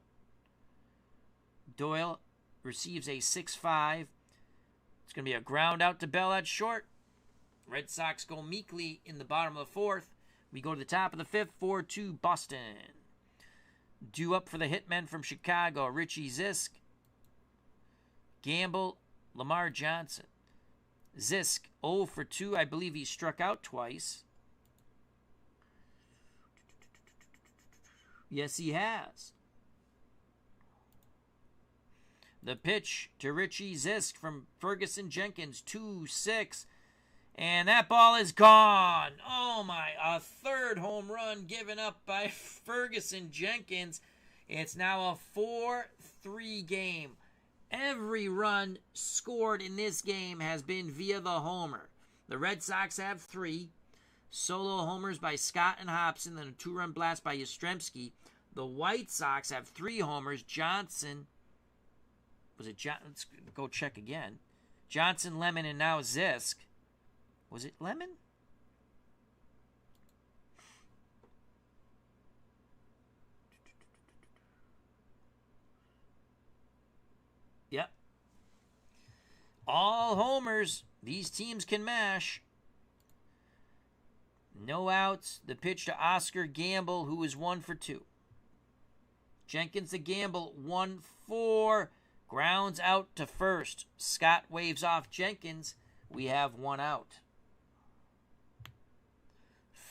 Doyle receives a 6-5. It's going to be a ground out to Bell at short. Red Sox go meekly in the bottom of the 4th. We go to the top of the 5th, 4-2 Boston. Due up for the hitmen from Chicago, Richie Zisk. Gamble, Lamar Johnson. Zisk, 0 for 2. I believe he struck out twice. Yes, he has. The pitch to Richie Zisk from Ferguson Jenkins, 2-6. And that ball is gone. Oh my, a third home run given up by Ferguson Jenkins. It's now a 4-3 game. Every run scored in this game has been via the homer. The Red Sox have 3. Solo homers by Scott and Hobson, then a 2-run blast by Yastrzemski. The White Sox have 3 homers. Johnson, was it John? Let's go check again. Johnson, Lemon, and now Zisk. Was it Lemon? Yep. All homers. These teams can mash. No outs. The pitch to Oscar Gamble, who is 1 for 2. Jenkins to Gamble, 1-4. Grounds out to first. Scott waves off Jenkins. We have 1 out.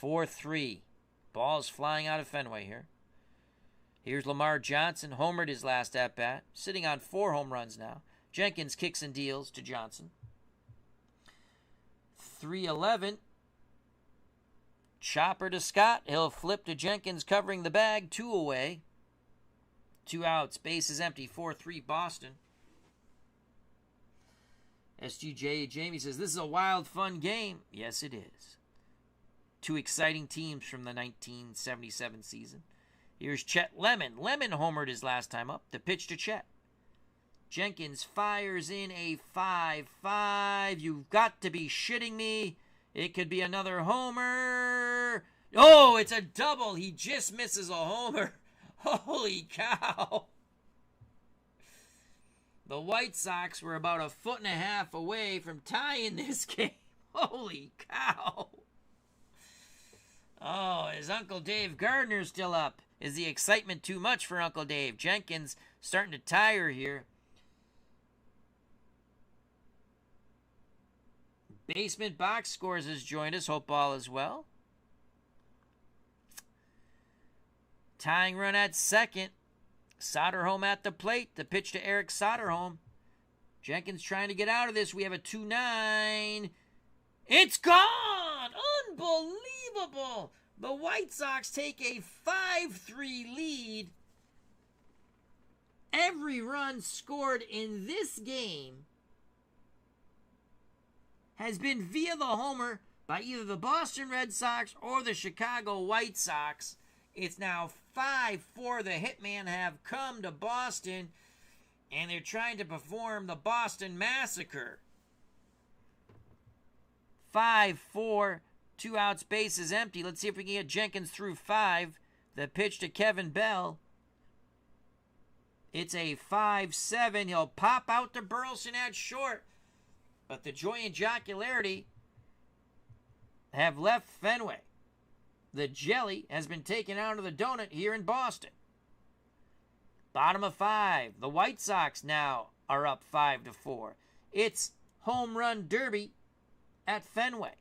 4-3. Ball's flying out of Fenway here. Here's Lamar Johnson. Homered his last at-bat. Sitting on 4 home runs now. Jenkins kicks and deals to Johnson. 3-11. Chopper to Scott. He'll flip to Jenkins covering the bag. 2 away. 2 outs. Bases empty. 4-3 Boston. SGJ Jamie says, this is a wild, fun game. Yes, it is. 2 exciting teams from the 1977 season. Here's Chet Lemon. Lemon homered his last time up. The pitch to Chet. Jenkins fires in a 5-5. You've got to be shitting me. It could be another homer. Oh, it's a double. He just misses a homer. Holy cow. The White Sox were about 1.5 feet away from tying this game. Holy cow. Oh, is Uncle Dave Gardner still up? Is the excitement too much for Uncle Dave? Jenkins starting to tire here. Basement Box Scores has joined us. Hope all is well. Tying run at second. Soderholm at the plate. The pitch to Eric Soderholm. Jenkins trying to get out of this. We have a 2-9. It's gone! Unbelievable! The White Sox take a 5-3 lead. Every run scored in this game has been via the homer by either the Boston Red Sox or the Chicago White Sox. It's now 5-4. The Hitmen have come to Boston, and they're trying to perform the Boston Massacre. 5-4, 2 outs, bases empty. Let's see if we can get Jenkins through 5. The pitch to Kevin Bell. It's a 5-7. He'll pop out to Burleson at short. But the joy and jocularity have left Fenway. The jelly has been taken out of the donut here in Boston. Bottom of 5. The White Sox now are up 5-4. It's home run derby at Fenway.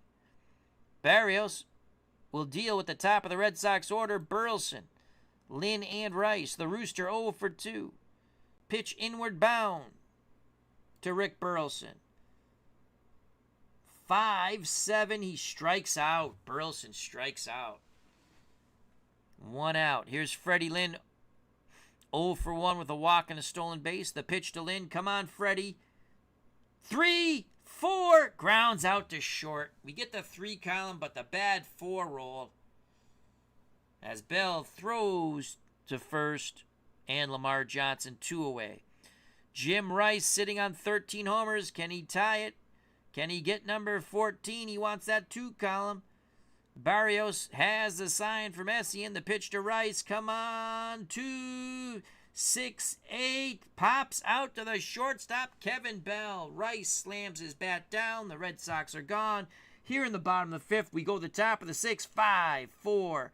Barrios will deal with the top of the Red Sox order. Burleson, Lynn, and Rice. The Rooster 0 for 2. Pitch inward bound to Rick Burleson. 5-7. He strikes out. Burleson strikes out. 1 out. Here's Freddie Lynn. 0 for 1 with a walk and a stolen base. The pitch to Lynn. Come on, Freddie. 3-4. Grounds out to short. We get the 3 column, but the bad 4 roll. As Bell throws to first. And Lamar Johnson 2 away. Jim Rice sitting on 13 homers. Can he tie it? Can he get number 14? He wants that 2 column. Barrios has the sign from Essien. The pitch to Rice. Come on. 2-6-8. Pops out to the shortstop, Kevin Bell. Rice slams his bat down. The Red Sox are gone. Here in the bottom of the 5th, we go to the top of the 6th. 5-4.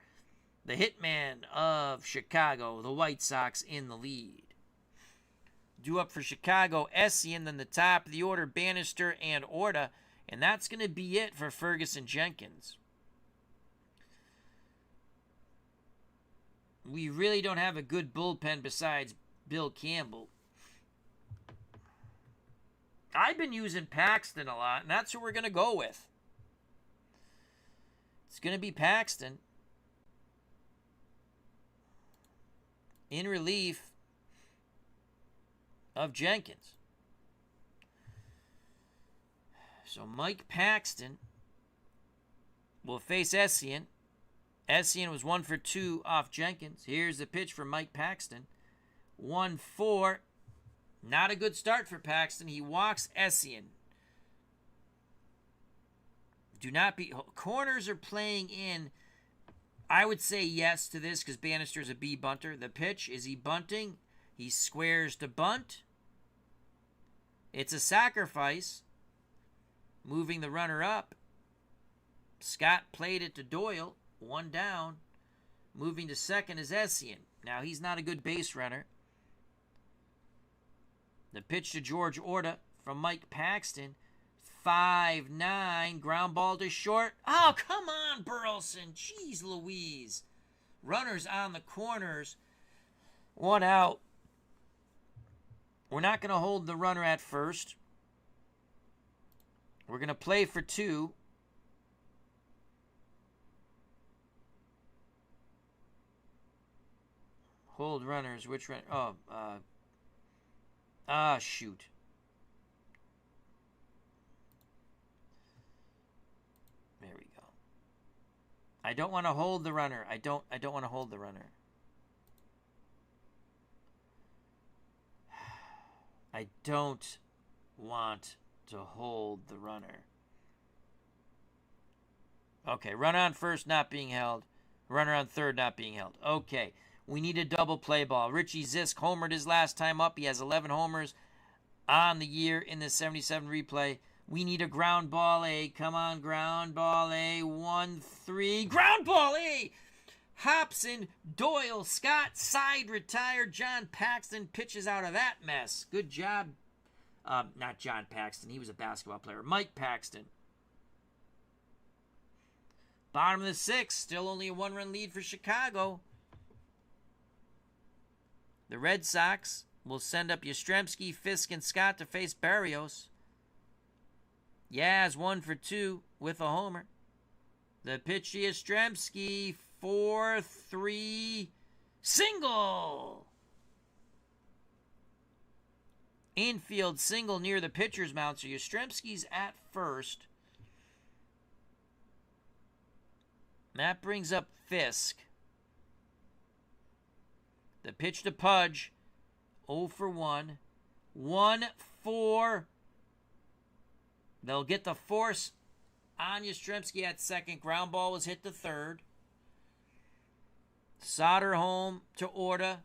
The hitman of Chicago. The White Sox in the lead. Due up for Chicago, Essien, then the top of the order, Bannister and Orta. And that's going to be it for Ferguson Jenkins. We really don't have a good bullpen besides Bill Campbell. I've been using Paxton a lot, and that's who we're going to go with. It's going to be Paxton. In relief of Jenkins. So Mike Paxton will face Essien. Essien was 1 for 2 off Jenkins. Here's the pitch for Mike Paxton. 1-4. Not a good start for Paxton. He walks Essien. Do not be... Corners are playing in. I would say yes to this because Bannister's a B bunter. The pitch, is he bunting? He squares to bunt. It's a sacrifice. Moving the runner up. Scott played it to Doyle. 1 down. Moving to second is Essien. Now, he's not a good base runner. The pitch to George Orta from Mike Paxton. 5-9. Ground ball to short. Oh, come on, Burleson. Jeez Louise. Runners on the corners. 1 out. We're not going to hold the runner at first. We're going to play for 2. Hold runners. Which run? Oh, shoot. There we go. I don't want to hold the runner. I don't want to hold the runner. I don't want to hold the runner. Okay, runner on first not being held. Runner on third not being held. Okay, we need a double play ball. Richie Zisk homered his last time up. He has 11 homers on the year in the 77 replay. We need a ground ball A. Come on, ground ball A. 1-3. Ground ball A! Hobson, Doyle, Scott, side retired. John Paxton pitches out of that mess. Good job. Not John Paxton. He was a basketball player. Mike Paxton. Bottom of the 6th. Still only a 1-run lead for Chicago. The Red Sox will send up Yastrzemski, Fisk, and Scott to face Barrios. Yaz 1 for 2 with a homer. The pitch to Yastrzemski. 4-3 single. Infield single near the pitcher's mound. So Yastrzemski's at first. That brings up Fisk. The pitch to Pudge. 0 for 1. 1-4. They'll get the force on Yastrzemski at second. Ground ball was hit to third. Soderholm to Orta.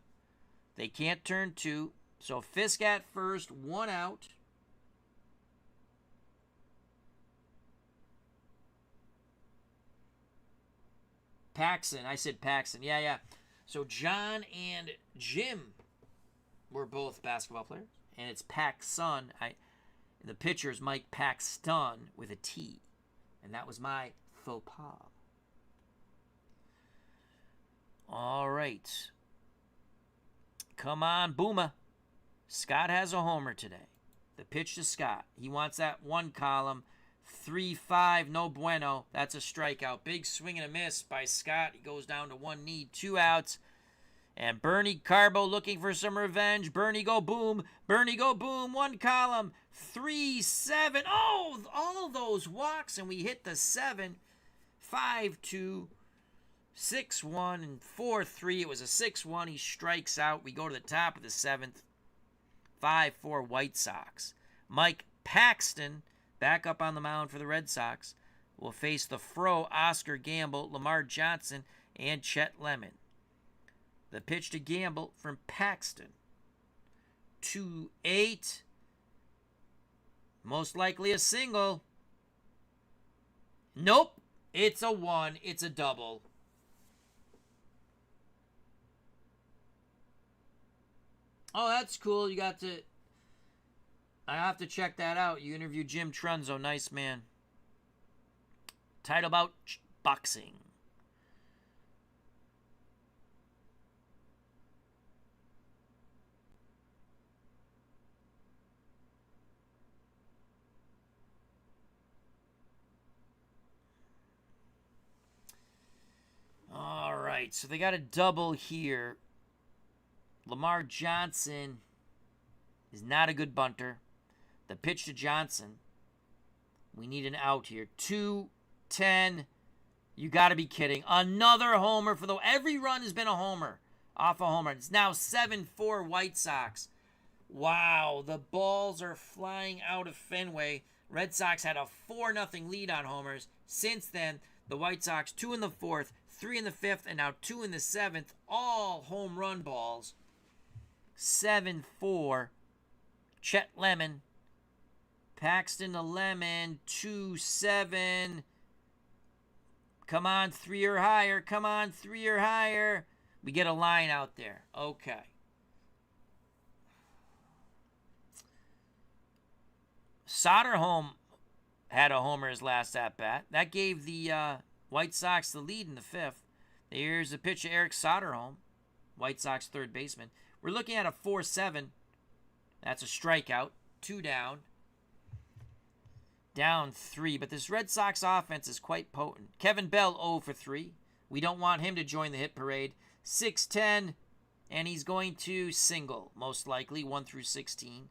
They can't turn 2. So Fisk at first, 1 out. Paxton. I said Paxton. Yeah. So John and Jim were both basketball players. And it's Paxson. The pitcher is Mike Paxton with a T. And that was my faux pas. All right. Come on, Boomer. Scott has a homer today. The pitch to Scott. He wants that 1 column. 3-5, no bueno. That's a strikeout. Big swing and a miss by Scott. He goes down to 1 knee, 2 outs. And Bernie Carbo looking for some revenge. Bernie go boom. Bernie go boom. 1 column. 3-7. Oh, all those walks. And we hit the 7. 5-2. 6-1 and 4-3. It was a 6-1. He strikes out. We go to the top of the 7th. 5-4 White Sox. Mike Paxton, back up on the mound for the Red Sox, will face the Fro, Oscar Gamble, Lamar Johnson, and Chet Lemon. The pitch to Gamble from Paxton. 2-8. Most likely a single. Nope. It's a 1. It's a double. Oh, that's cool. You got to... I have to check that out. You interviewed Jim Trunzo. Nice man. Title bout boxing. right, so they got a double here. Lamar Johnson is not a good bunter. The pitch to Johnson. We need an out here. 2-10. You got to be kidding. Another homer for the... Every run has been a homer. Off a homer. It's now 7-4 White Sox. Wow, the balls are flying out of Fenway. Red Sox had a 4-0 lead on homers. Since then, the White Sox, 2 in the 4th, 3 in the 5th, and now 2 in the 7th. All home run balls. 7-4. Chet Lemon. Paxton to Lemon. 2-7. Come on, 3 or higher. Come on, 3 or higher. We get a line out there. Okay. Soderholm had a homer his last at-bat. That gave the White Sox the lead in the 5th. Here's the pitch of Eric Soderholm, White Sox third baseman. We're looking at a 4-7. That's a strikeout. 2 down. Down 3. But this Red Sox offense is quite potent. Kevin Bell 0 for 3. We don't want him to join the hit parade. 6-10. And he's going to single, most likely, 1 through 16.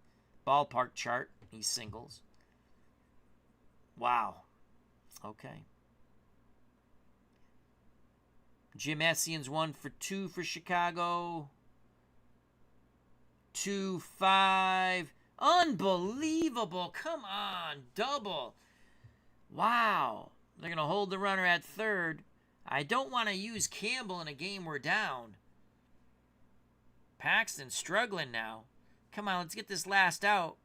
Ballpark chart. He singles. Wow. Okay. Jim Essian's 1 for 2 for Chicago. 2-5. Unbelievable. Come on. Double. Wow. They're going to hold the runner at third. I don't want to use Campbell in a game we're down. Paxton struggling now. Come on, let's get this last out.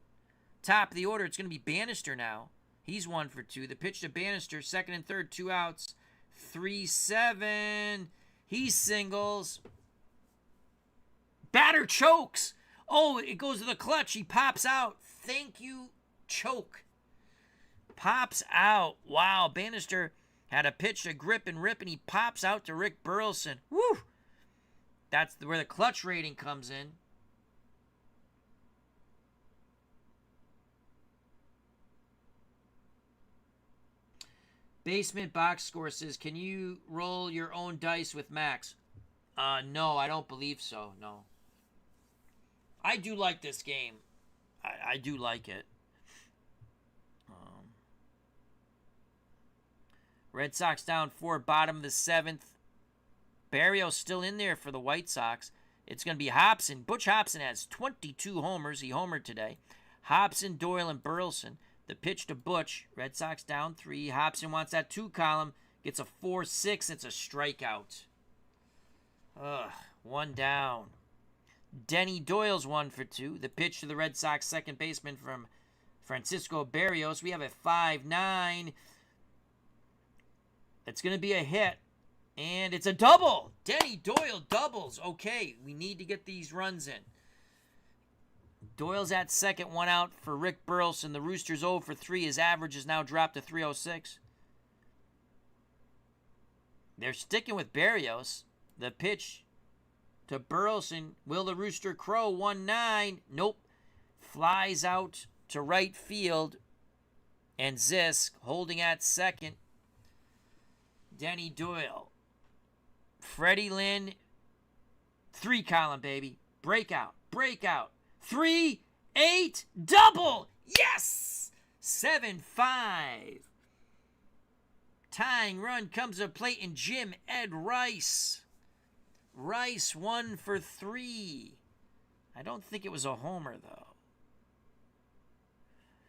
Top of the order, it's going to be Bannister now. He's 1 for 2. The pitch to Bannister, second and third, 2 outs. 3-7. He singles. Batter chokes. Oh, it goes to the clutch. He pops out. Thank you, choke. Pops out. Wow, Bannister had a pitch to Grip and Rip, and he pops out to Rick Burleson. Woo! That's where the clutch rating comes in. Basement Box Score says, can you roll your own dice with Max? No, I don't believe so, no. I do like this game. I do like it. Red Sox down 4, bottom of the 7th. Barrios still in there for the White Sox. It's going to be Hobson. Butch Hobson has 22 homers. He homered today. Hobson, Doyle, and Burleson. The pitch to Butch. Red Sox down 3. Hobson wants that 2 column. Gets a 4-6. It's a strikeout. 1 down. Denny Doyle's 1 for 2. The pitch to the Red Sox second baseman from Francisco Barrios. We have a 5-9. It's going to be a hit. And it's a double. Denny Doyle doubles. Okay, we need to get these runs in. Doyle's at second, 1 out for Rick Burleson. The Roosters 0 for 3. His average is now dropped to 306. They're sticking with Barrios. The pitch to Burleson. Will the Rooster crow? 1-9. Nope. Flies out to right field. And Zisk holding at second. Denny Doyle. Freddie Lynn. 3 column, baby. Breakout. Breakout. 3-8. Double. Yes! 7-5. Tying run comes to plate and Jim Ed Rice. Rice 1 for 3. I don't think it was a homer, though.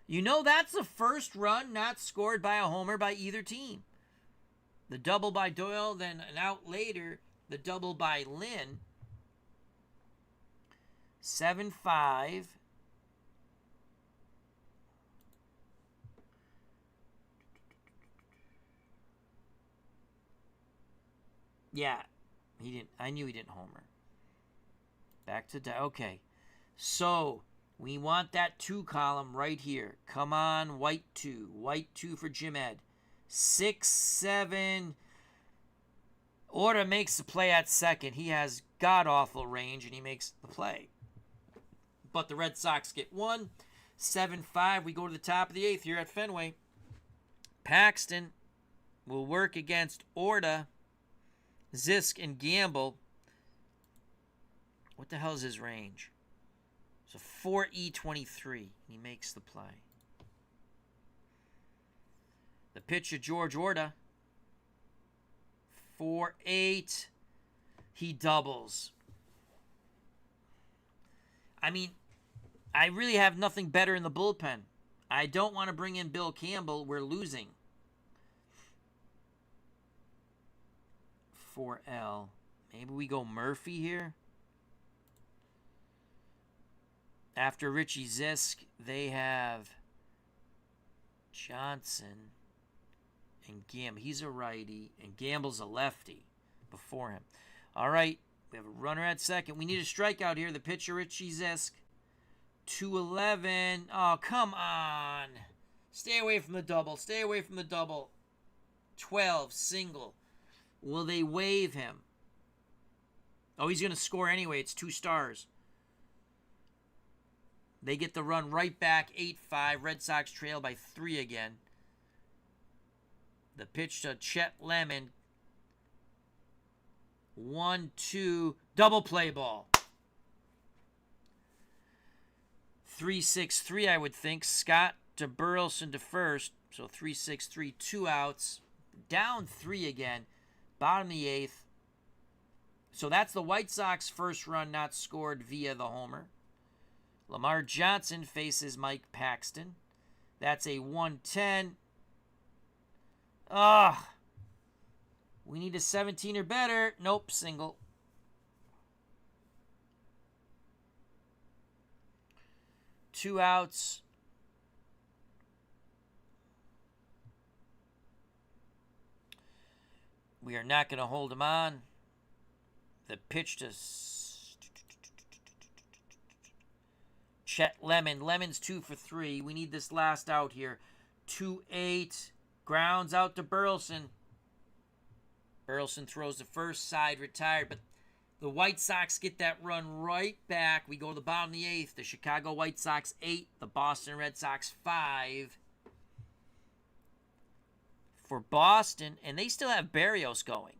You know, that's the first run not scored by a homer by either team. The double by Doyle, then an out later, the double by Lynn. 7-5. Yeah, he didn't. I knew he didn't homer. Back to okay. So we want that 2 column right here. Come on, white 2. White 2 for Jim Ed. 6-7. Orta makes the play at second. He has god-awful range, and he makes the play. But the Red Sox get 1. 7-5. We go to the top of the 8th here at Fenway. Paxton will work against Orta. Zisk and Gamble. What the hell is his range? So 4E23. He makes the play. The pitch to George Orta. 4-8. He doubles. I mean, I really have nothing better in the bullpen. I don't want to bring in Bill Campbell. We're losing. 4L. Maybe we go Murphy here. After Richie Zisk, they have Johnson and Gamble. He's a righty, and Gamble's a lefty before him. All right, we have a runner at second. We need a strikeout here. The pitcher, Richie Zisk. 2-11. Oh, come on. Stay away from the double. Stay away from the double. 12, single. Will they waive him? Oh, he's going to score anyway. It's 2 stars. They get the run right back, 8-5. Red Sox trail by 3 again. The pitch to Chet Lemon. 1-2. Double play ball. 3-6-3, I would think. Scott to Burleson to first. So 3-6-3, 2 outs. Down 3 again. Bottom of the 8th. So that's the White Sox first run not scored via the homer. Lamar Johnson faces Mike Paxton. That's a 1-10. We need a 17 or better. Nope, single. Two outs. We are not going to hold him on. The pitch to Chet Lemon. Lemon's 2 for 3. We need this last out here. 2-8. Grounds out to Burleson. Burleson throws the first side, retired. But the White Sox get that run right back. We go to the bottom of the 8th. The Chicago White Sox 8. The Boston Red Sox 5. For Boston, and they still have Berrios going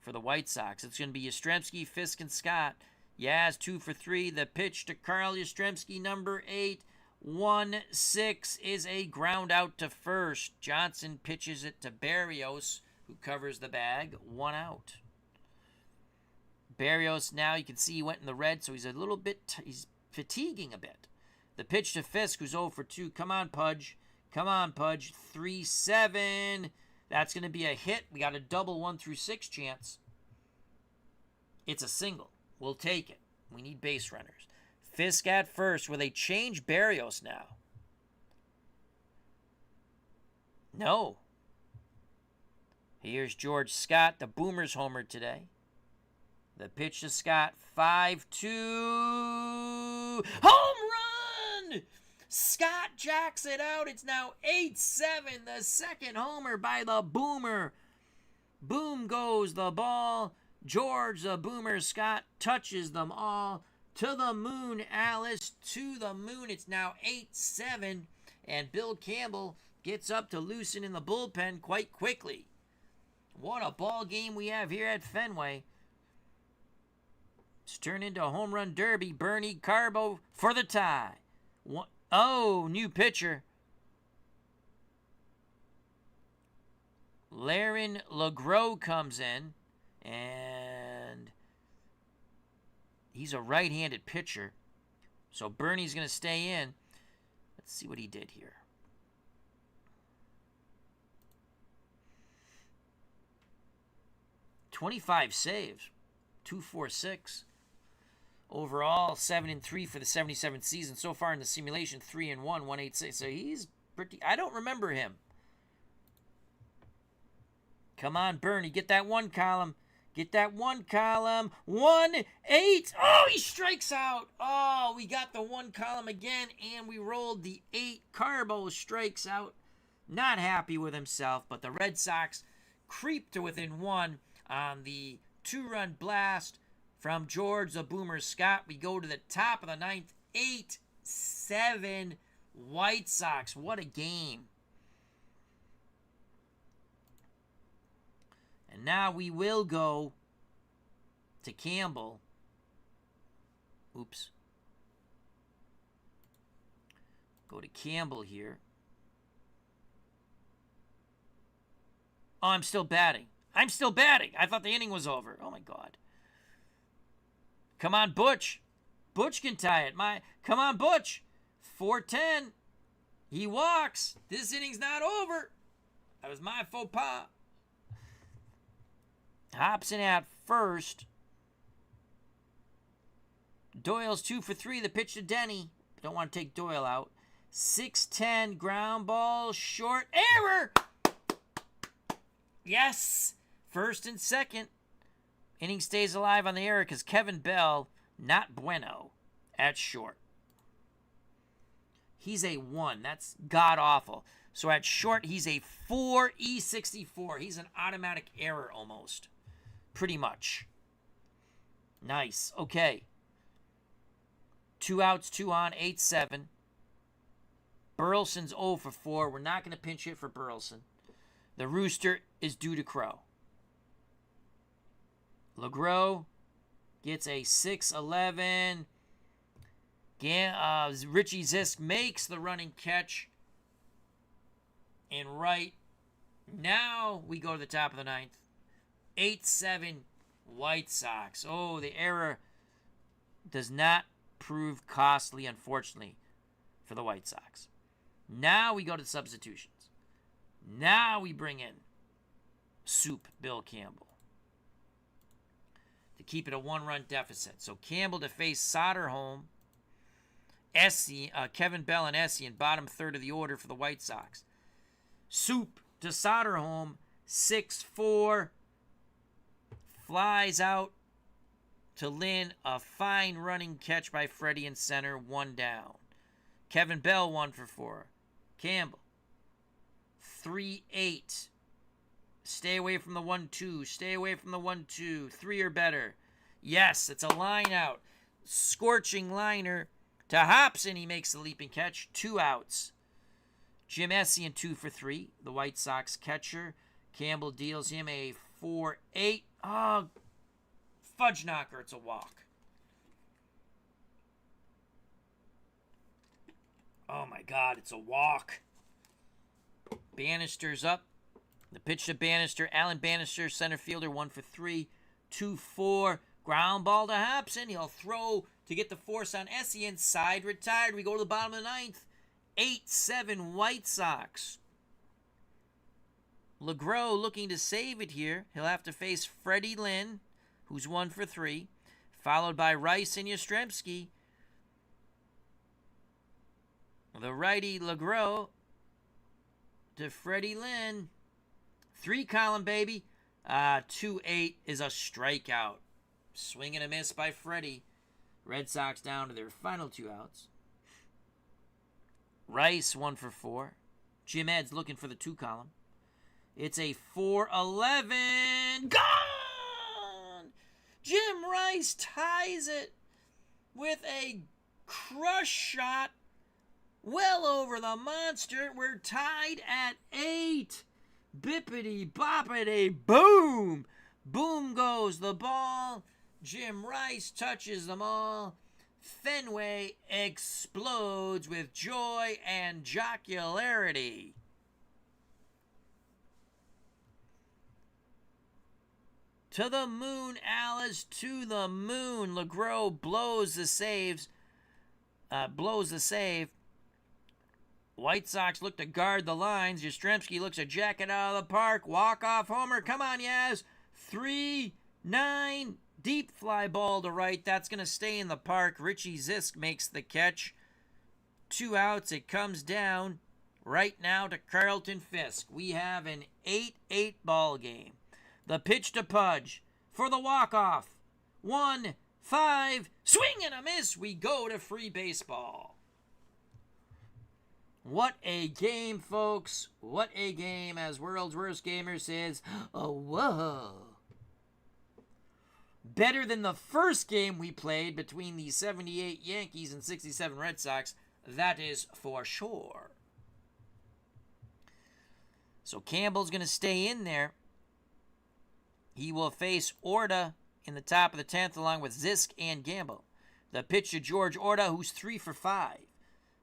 for the White Sox. It's going to be Yastrzemski, Fisk, and Scott. Yaz 2 for 3. The pitch to Carl Yastrzemski, number 8. 1-6 is a ground out to first. Johnson pitches it to Berrios, who covers the bag. 1 out. Berrios now, you can see he went in the red, so he's a little bit, he's fatiguing a bit. The pitch to Fisk, who's 0 for 2. Come on, Pudge. Come on, Pudge. 3-7. That's going to be a hit. We got a double 1 through 6 chance. It's a single. We'll take it. We need base runners. Fisk at first. Will they change Berrios now? No. Here's George Scott. The Boomers homered today. The pitch to Scott. 5-2. Home run! Scott jacks it out. It's now 8-7. The second homer by the Boomer. Boom goes the ball. George the Boomer Scott touches them all. To the moon, Alice. To the moon. It's now 8-7. And Bill Campbell gets up to loosen in the bullpen quite quickly. What a ball game we have here at Fenway. It's turned into a home run derby. Bernie Carbo for the tie. New pitcher. Laren LeGros comes in, and he's a right-handed pitcher. So Bernie's going to stay in. Let's see what he did here. "25 saves, 246. Overall, 7-3 for the 77th season. So far in the simulation, 3-1, 186. So he's pretty. I don't remember him. Come on, Bernie. Get that 1 column. Get that 1 column. 1-8. Oh, he strikes out. Oh, we got the 1 column again, and we rolled the 8. Carbo strikes out. Not happy with himself, but the Red Sox creep to within 1 on the 2-run blast from George the Boomer Scott. We go to the top of the 9th. 8-7 White Sox. What a game. And now we will go to Campbell. Oops. Go to Campbell here. Oh, I'm still batting. I'm still batting. I thought the inning was over. Oh, my God. Come on, Butch. Butch can tie it. Come on, Butch. 4-10. He walks. This inning's not over. That was my faux pas. Hobson at first. Doyle's 2 for 3. The pitch to Denny. Don't want to take Doyle out. 6-10. Ground ball. Short. Error. Yes. First and second. Inning stays alive on the error because Kevin Bell, not bueno, at short. He's a 1. That's god-awful. So at short, he's a 4E64. He's an automatic error almost. Pretty much. Nice. Okay. 2 outs, 2 on, 8-7. Burleson's 0 for 4. We're not going to pinch hit for Burleson. The Rooster is due to Crow. LeGros gets a 6-11. Richie Zisk makes the running catch. And right now we go to the top of the ninth. 8-7 White Sox. Oh, the error does not prove costly, unfortunately, for the White Sox. Now we go to substitutions. Now we bring in Soup Bill Campbell to keep it a 1-run deficit. So Campbell to face Soderholm, Kevin Bell and Essien, bottom third of the order for the White Sox. Soup to Soderholm, 6-4, flies out to Lynn, a fine running catch by Freddie in center, 1 down. Kevin Bell 1 for 4. Campbell 3-8. Stay away from the 1-2. Stay away from the 1-2. 3 or better. Yes, it's a line out. Scorching liner to Hobson. He makes the leaping catch. 2 outs. Jim Essien 2 for 3. The White Sox catcher. Campbell deals him a 4-8. Oh, fudge knocker. It's a walk. Oh, my God. It's a walk. Bannister's up. The pitch to Bannister. Alan Bannister, center fielder, 1 for 3. 2-4. Ground ball to Hobson. He'll throw to get the force on Essien. Side retired. We go to the bottom of the ninth. 8-7 White Sox. LeGros looking to save it here. He'll have to face Freddie Lynn, who's 1 for 3, followed by Rice and Yastrzemski. The righty LeGros to Freddie Lynn. 3-column, baby. 2-8 is a strikeout. Swing and a miss by Freddie. Red Sox down to their final 2 outs. Rice 1 for 4. Jim Ed's looking for the 2-column. It's a 4-11. Gone! Jim Rice ties it with a crush shot well over the monster. We're tied at 8. Bippity boppity boom. Boom goes the ball. Jim Rice touches them all. Fenway explodes with joy and jocularity. To the moon, Alice, to the moon. LeGros blows the save. White Sox look to guard the lines. Yastrzemski looks to jack it out of the park. Walk-off homer. Come on, Yaz. 3-9. Deep fly ball to right. That's going to stay in the park. Richie Zisk makes the catch. 2 outs. It comes down right now to Carlton Fisk. We have an 8-8 ball game. The pitch to Pudge for the walk-off. 1-5. Swing and a miss. We go to free baseball. What a game, folks. What a game, as World's Worst Gamer says. Oh, whoa. Better than the first game we played between the 78 Yankees and 67 Red Sox. That is for sure. So Campbell's going to stay in there. He will face Orta in the top of the 10th along with Zisk and Gamble. The pitch to George Orta, who's 3 for 5.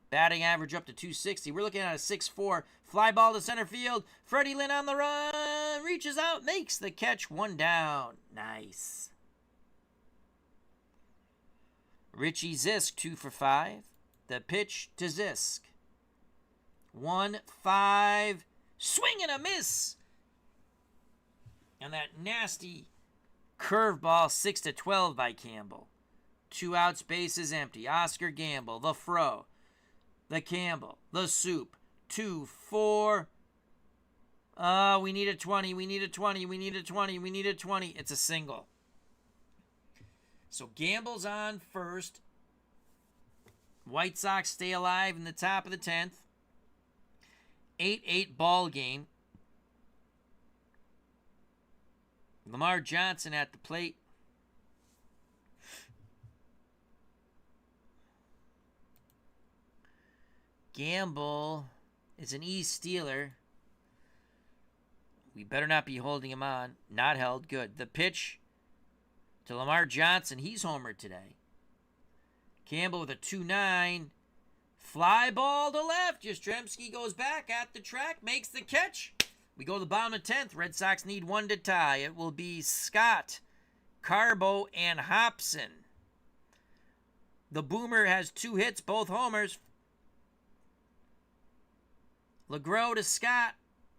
Batting average up to 260. We're looking at a 6-4. Fly ball to center field. Freddie Lynn on the run. Reaches out, makes the catch. 1 down. Nice. Richie Zisk, 2 for 5. The pitch to Zisk. 1-5. Swing and a miss. And that nasty curveball, 6-12 by Campbell. 2 outs, bases empty. Oscar Gamble, the Fro, the Campbell, the Soup. 2-4. We need a 20. We need a 20. We need a 20. We need a 20. It's a single. So Gamble's on first. White Sox stay alive in the top of the 10th. 8-8 ball game. Lamar Johnson at the plate. Gamble is an East Steeler. We better not be holding him on. Not held. Good. The pitch to Lamar Johnson. He's homered today. Campbell with a 2-9. Fly ball to left. Yastrzemski goes back at the track. Makes the catch. We go to the bottom of the 10th. Red Sox need 1 to tie. It will be Scott, Carbo, and Hobson. The Boomer has 2 hits, both homers. LeGros to Scott.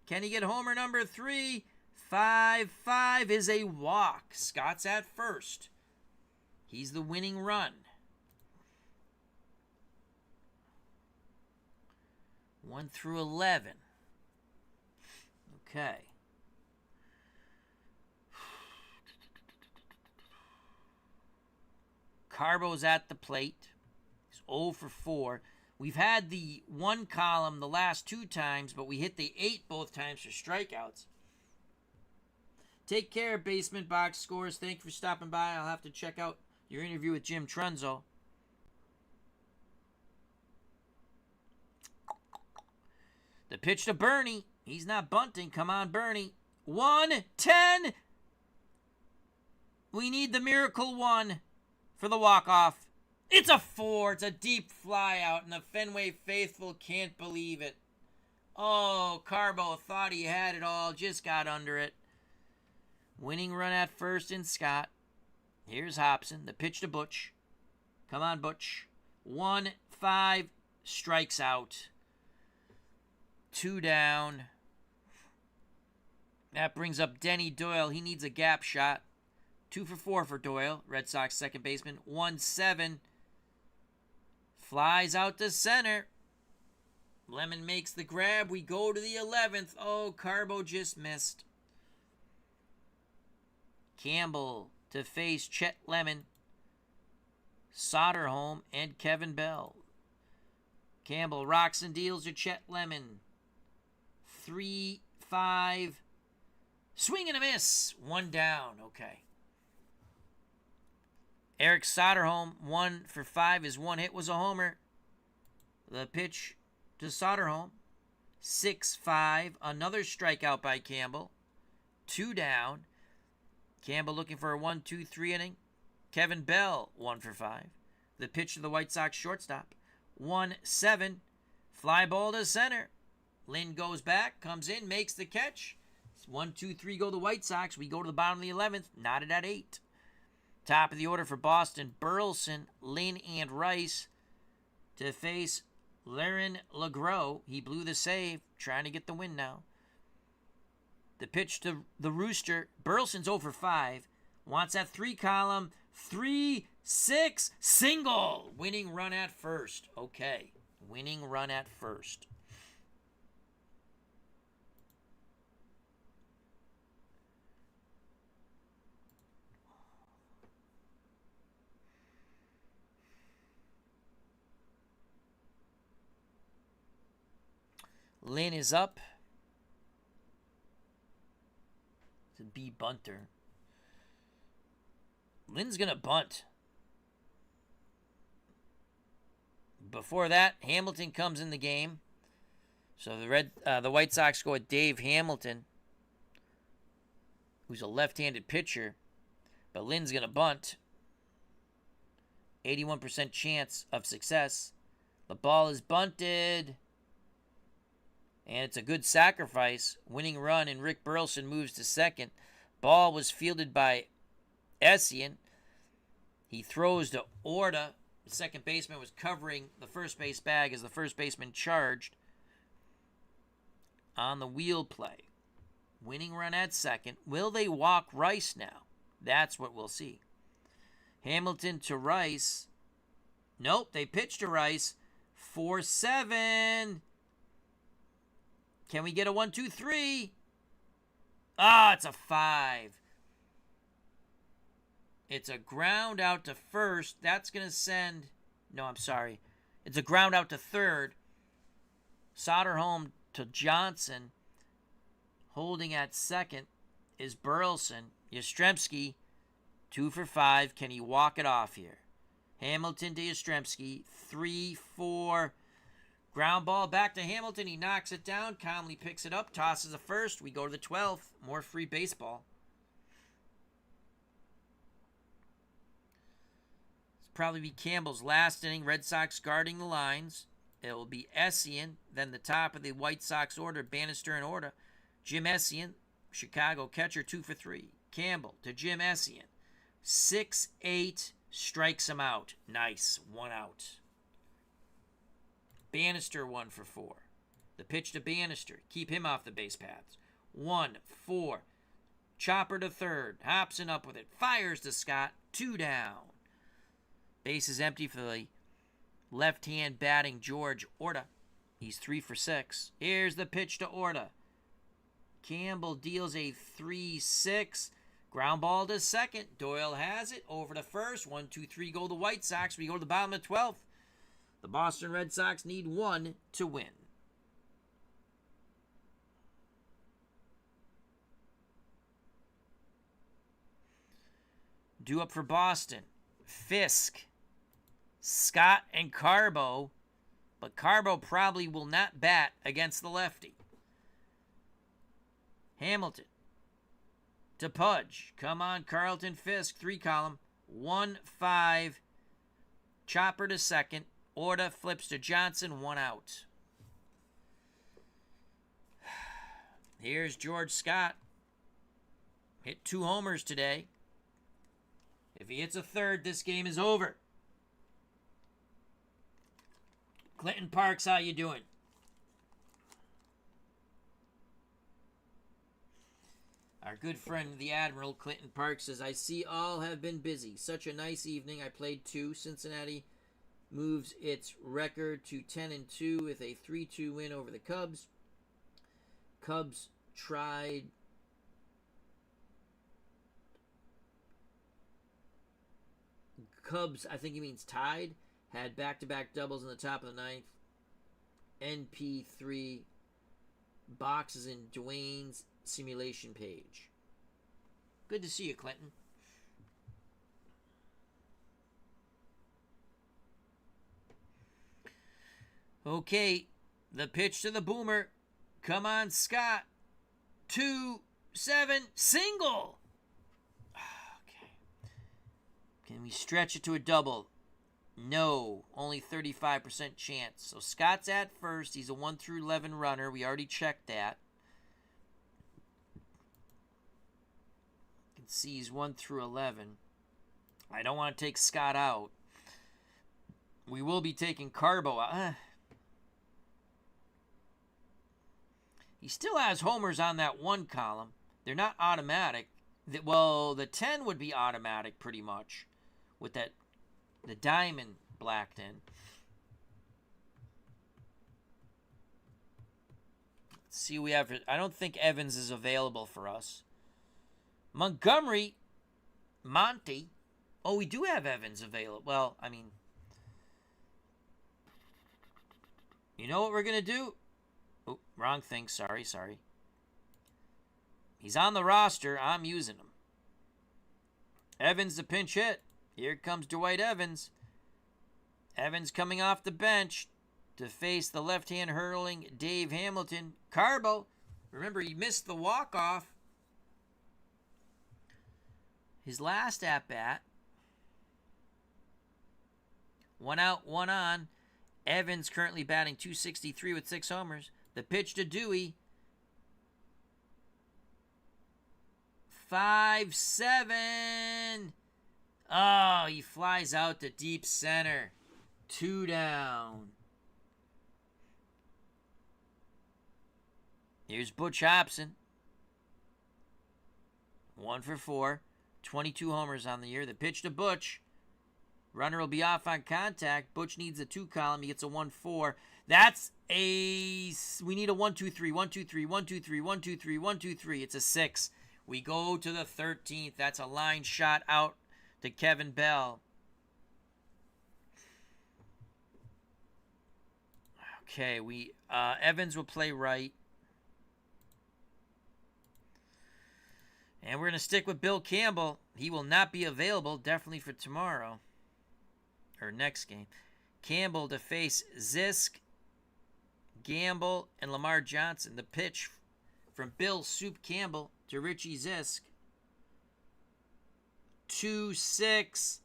Can he get homer number 3? 5-5 is a walk. Scott's at first. He's the winning run. 1 through 11. Okay. Carbo's at the plate. He's 0 for 4. We've had the 1 column the last 2 times, but we hit the 8 both times for strikeouts. Take care, Basement Box Scores. Thank you for stopping by. I'll have to check out your interview with Jim Trunzo. The pitch to Bernie. He's not bunting. Come on, Bernie. 1-10. We need the miracle 1 for the walk-off. It's a 4. It's a deep fly out, and the Fenway faithful can't believe it. Oh, Carbo thought he had it all, just got under it. Winning run at first in Scott. Here's Hobson. The pitch to Butch. Come on, Butch. 1-5. Strikes out. 2 down. That brings up Denny Doyle. He needs a gap shot. 2 for 4 for Doyle. Red Sox second baseman. 1-7. Flies out to center. Lemon makes the grab. We go to the 11th. Oh, Carbo just missed. Campbell to face Chet Lemon, Soderholm, and Kevin Bell. Campbell rocks and deals to Chet Lemon. 3-5. Swing and a miss. 1 down. Okay. Eric Soderholm, 1 for 5. His 1 hit was a homer. The pitch to Soderholm. 6-5. Another strikeout by Campbell. 2 down. Campbell looking for a 1-2-3 inning. Kevin Bell, 1 for 5. The pitch to the White Sox shortstop. 1-7. Fly ball to center. Lynn goes back, comes in, makes the catch. 1-2-3 go the White Sox. We go to the bottom of the 11th, knotted at 8. Top of the order for Boston, Burleson, Lynn, and Rice to face Laren LeGros. He blew the save, trying to get the win now. The pitch to the Rooster. Burleson's 0 for 5. Wants that 3 column. 3-6 single. Winning run at first. Okay. Winning run at first. Lynn is up. To be bunter. Lynn's going to bunt. Before that, Hamilton comes in the game. So the White Sox go with Dave Hamilton. who's a left-handed pitcher. But Lynn's going to bunt. 81% chance of success. The ball is bunted. And it's a good sacrifice. Winning run, and Rick Burleson moves to second. Ball was fielded by Essien. He throws to Orta. The second baseman was covering the first base bag as the first baseman charged on the wheel play. Winning run at second. Will they walk Rice now? That's what we'll see. Hamilton to Rice. Nope, they pitch to Rice. 4-7. Can we get a 1-2-3? Ah, it's a 5. It's a ground out to first. That's going to send... No, I'm sorry. It's a ground out to third. Soderholm to Johnson. Holding at second is Burleson. Yastrzemski, 2 for 5. Can he walk it off here? Hamilton to Yastrzemski. 3-4. Ground ball back to Hamilton. He knocks it down. Calmly picks it up. Tosses a first. We go to the 12th. More free baseball. This will probably be Campbell's last inning. Red Sox guarding the lines. It will be Essien. Then the top of the White Sox order, Bannister and Orta. Jim Essien, Chicago catcher, 2 for 3. Campbell to Jim Essien. 6-8. Strikes him out. Nice. 1 out. Bannister 1 for 4. The pitch to Bannister. Keep him off the base paths. 1-4. Chopper to third. Hobson up with it. Fires to Scott. 2 down. Base is empty for the left-hand batting George Orta. He's 3 for 6. Here's the pitch to Orta. Campbell deals a 3-6. Ground ball to second. Doyle has it. Over to first. 1-2-3 go the White Sox. We go to the bottom of the 12th. The Boston Red Sox need 1 to win. Due up for Boston. Fisk, Scott, and Carbo. But Carbo probably will not bat against the lefty. Hamilton to Pudge. Come on, Carlton. Fisk, 3 column. 1-5. Chopper to second. Orta flips to Johnson. 1 out. Here's George Scott. Hit 2 homers today. If he hits a third, this game is over. Clinton Parks, how you doing? Our good friend, the Admiral, Clinton Parks, says, I see all have been busy. Such a nice evening. I played 2. Cincinnati moves its record to 10-2 with a 3-2 win over the Cubs. Cubs tried... Cubs, I think he means tied, had back-to-back doubles in the top of the 9th. NP3 boxes in Dwayne's simulation page. Good to see you, Clinton. Okay, the pitch to the boomer. Come on, Scott. 2-7 single. Okay. Can we stretch it to a double? No, only 35% chance. So Scott's at first. He's a 1-11 runner. We already checked that. You can see he's 1-11. I don't want to take Scott out. We will be taking Carbo out. He still has homers on that 1 column. They're not automatic. Well, the 10 would be automatic pretty much with that the diamond blacked in. Let's see, we have... I don't think Evans is available for us. Montgomery, Monty. Oh, we do have Evans available. Well, I mean... You know what we're going to do? Oh, wrong thing. Sorry. He's on the roster. I'm using him. Evans the pinch hit. Here comes Dwight Evans. Evans coming off the bench to face the left-hand hurling Dave Hamilton. Carbo. Remember, he missed the walk-off. his last at-bat. 1 out, 1 on. Evans currently batting .263 with 6 homers. The pitch to Dewey. 5-7. Oh, he flies out to deep center. 2 down. Here's Butch Hobson. 1 for 4. 22 homers on the year. The pitch to Butch. Runner will be off on contact. Butch needs a 2 column. He gets a 1-4. That's a... We need a 1-2-3. 1-2-3. 1-2-3. 1-2-3. 1-2-3. It's a 6. We go to the 13th. That's a line shot out to Kevin Bell. Okay, Evans will play right. And we're going to stick with Bill Campbell. He will not be available, definitely for tomorrow. Or next game. Campbell to face Zisk, Gamble, and Lamar Johnson. The pitch from Bill Soup Campbell to Richie Zisk. 2-6.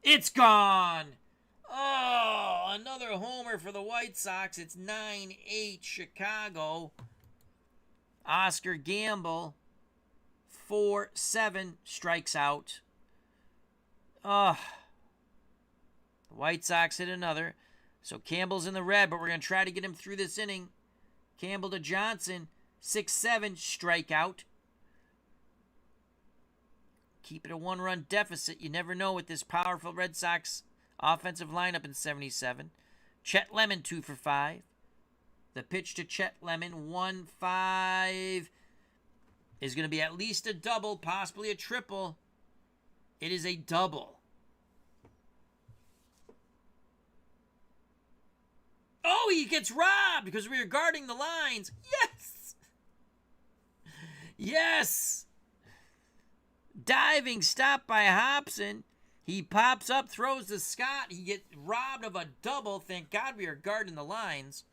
It's gone! Oh, another homer for the White Sox. It's 9-8 Chicago. Oscar Gamble, 4-7, strikes out. The White Sox hit another. So Campbell's in the red, but we're going to try to get him through this inning. Campbell to Johnson, 6-7, strikeout. Keep it a 1-run deficit. You never know with this powerful Red Sox offensive lineup in 77. Chet Lemon, 2 for 5. The pitch to Chet Lemon, 1-5, is going to be at least a double, possibly a triple. It is a double. Oh, he gets robbed because we were guarding the lines. Yes! Yes! Diving stop by Hobson. He pops up, throws to Scott. He gets robbed of a double. Thank God we are guarding the lines.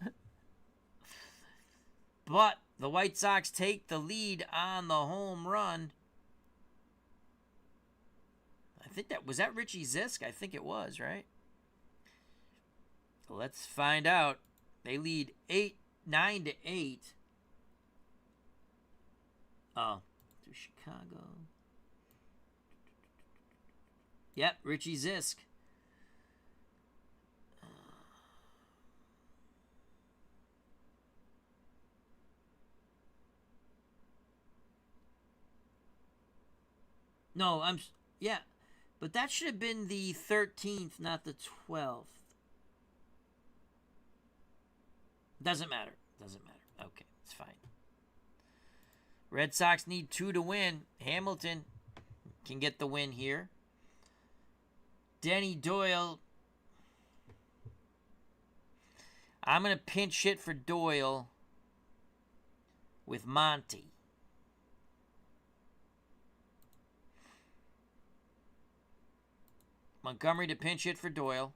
But the White Sox take the lead on the home run. I think was that Richie Zisk? I think it was, right? Let's find out. They lead 9-8. Oh, to Chicago. Yep, Richie Zisk. No, yeah. But that should have been the 13th, not the 12th. Doesn't matter. Doesn't matter. Okay, it's fine. Red Sox need 2 to win. Hamilton can get the win here. Denny Doyle. I'm going to pinch hit for Doyle with Monty. Montgomery to pinch hit for Doyle.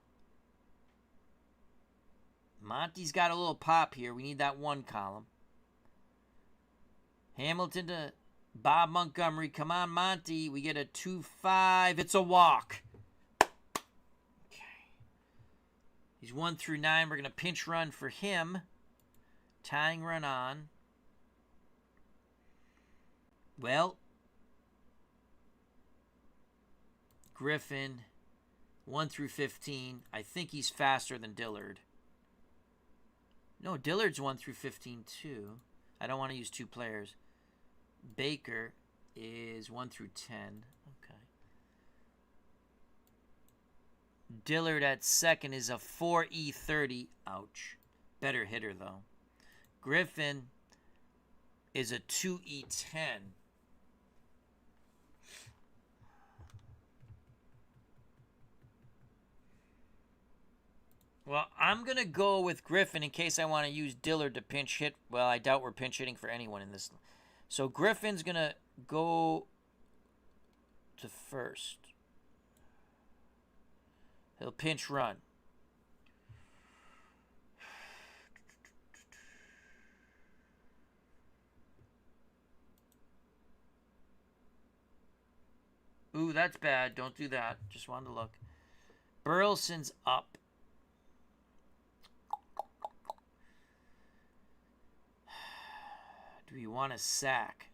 Monty's got a little pop here. We need that 1 column. Hamilton to Bob Montgomery. Come on, Monty. We get a 2-5. It's a walk. He's 1 through 9. We're going to pinch run for him. Tying run on. Well, Griffin, 1 through 15. I think he's faster than Dillard. No, Dillard's 1 through 15 too. I don't want to use 2 players. Baker is 1 through 10. Dillard at second is a 4E30. Ouch. Better hitter, though. Griffin is a 2E10. Well, I'm going to go with Griffin in case I want to use Dillard to pinch hit. Well, I doubt we're pinch hitting for anyone in this. So Griffin's going to go to first. He'll pinch run. Ooh, that's bad. Don't do that. Just wanted to look. Burleson's up. Do we want a sack?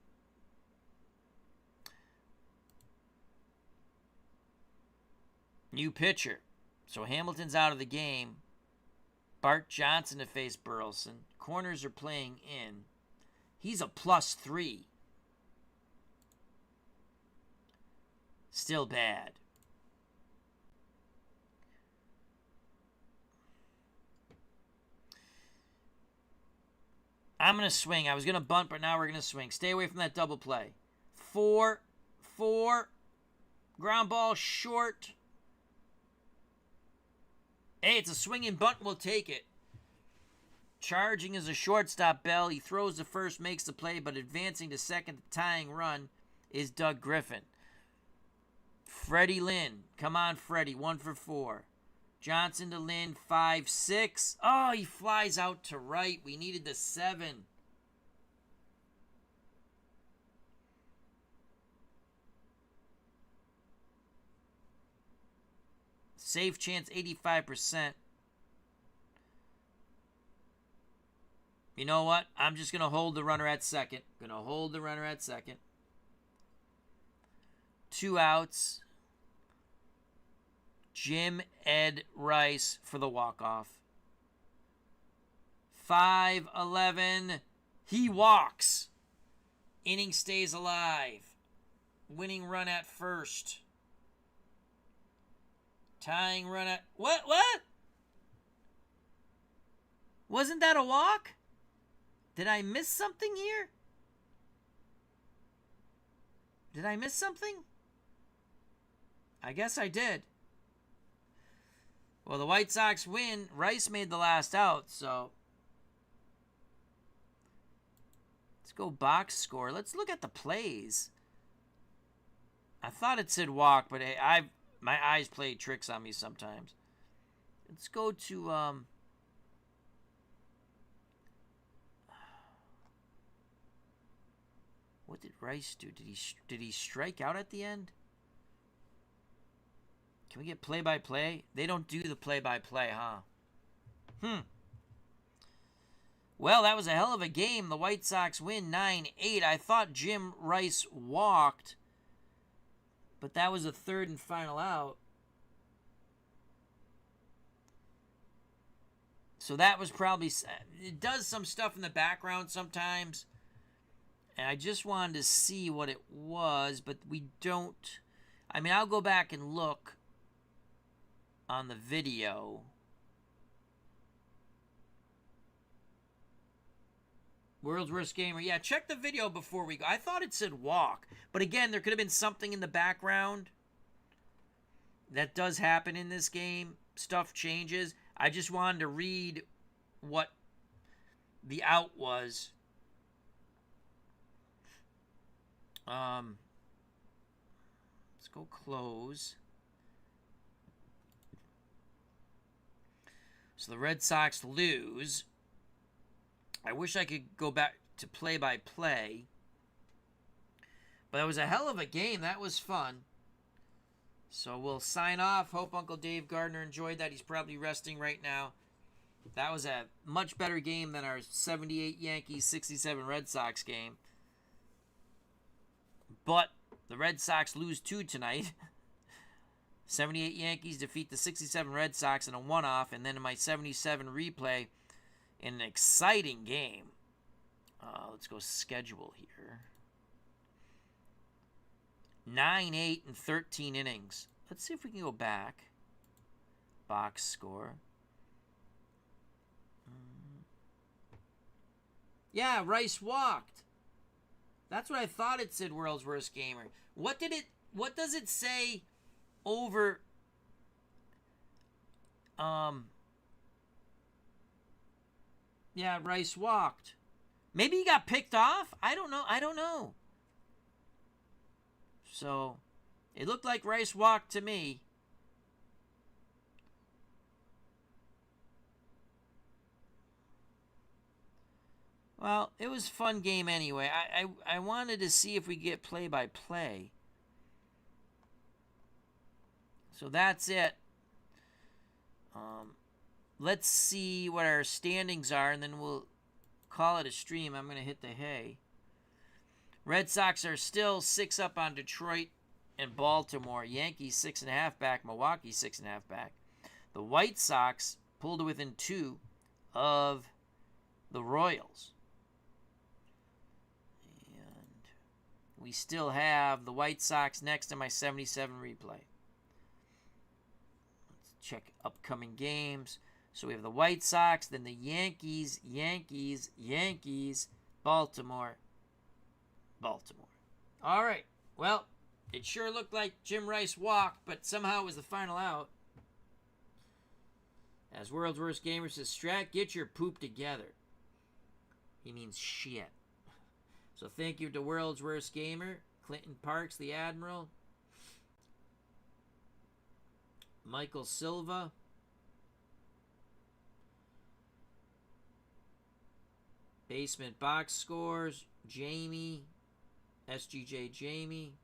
New pitcher. So Hamilton's out of the game. Bart Johnson to face Burleson. Corners are playing in. He's a +3. Still bad. I'm going to swing. I was going to bunt, but now we're going to swing. Stay away from that double play. 4. Ground ball short. Hey, it's a swinging bunt. We'll take it. Charging is a shortstop, Bell. He throws to first, makes the play, but advancing to second, the tying run is Doug Griffin. Freddie Lynn. Come on, Freddie. 1 for 4. Johnson to Lynn, 5-6. Oh, he flies out to right. We needed the 7. Save chance, 85%. You know what? I'm just going to hold the runner at second. 2 outs. Jim Ed Rice for the walk-off. 5-11. He walks. Inning stays alive. Winning run at first. Tying run at... What? Wasn't that a walk? Did I miss something here? Did I miss something? I guess I did. Well, the White Sox win. Rice made the last out, so... Let's go box score. Let's look at the plays. I thought it said walk, but hey, my eyes play tricks on me sometimes. Let's go to... What did Rice do? Did he strike out at the end? Can we get play-by-play? They don't do the play-by-play, huh? Well, that was a hell of a game. The White Sox win 9-8. I thought Jim Rice walked, but that was a third and final out. So that was probably... It does some stuff in the background sometimes. And I just wanted to see what it was, but we don't... I mean, I'll go back and look on the video. World's Worst Gamer. Yeah, check the video before we go. I thought it said walk. But again, there could have been something in the background. That does happen in this game. Stuff changes. I just wanted to read what the out was. Let's go close. So the Red Sox lose. I wish I could go back to play-by-play. But it was a hell of a game. That was fun. So we'll sign off. Hope Uncle Dave Gardner enjoyed that. He's probably resting right now. That was a much better game than our 78 Yankees, 67 Red Sox game. But the Red Sox lose 2 tonight. 78 Yankees defeat the 67 Red Sox in a one-off. And then in my 77 replay, in an exciting game. Let's go schedule here. 9-8 and 13 innings. Let's see if we can go back. Box score. Yeah, Rice walked. That's what I thought it said, World's Worst Gamer. What does it say over yeah, Rice walked. Maybe he got picked off? I don't know. So, it looked like Rice walked to me. Well, it was a fun game anyway. I wanted to see if we get play-by-play. So that's it. Let's see what our standings are, and then we'll call it a stream. I'm going to hit the hay. Red Sox are still 6 up on Detroit and Baltimore. Yankees 6.5 back. Milwaukee 6.5 back. The White Sox pulled within 2 of the Royals. And we still have the White Sox next in my 77 replay. Let's check upcoming games. So we have the White Sox, then the Yankees, Baltimore. All right. Well, it sure looked like Jim Rice walked, but somehow it was the final out. As World's Worst Gamer says, Strat, get your poop together. He means shit. So thank you to World's Worst Gamer, Clinton Parks, the Admiral, Michael Silva, Basement Box Scores, Jamie, SGJ Jamie,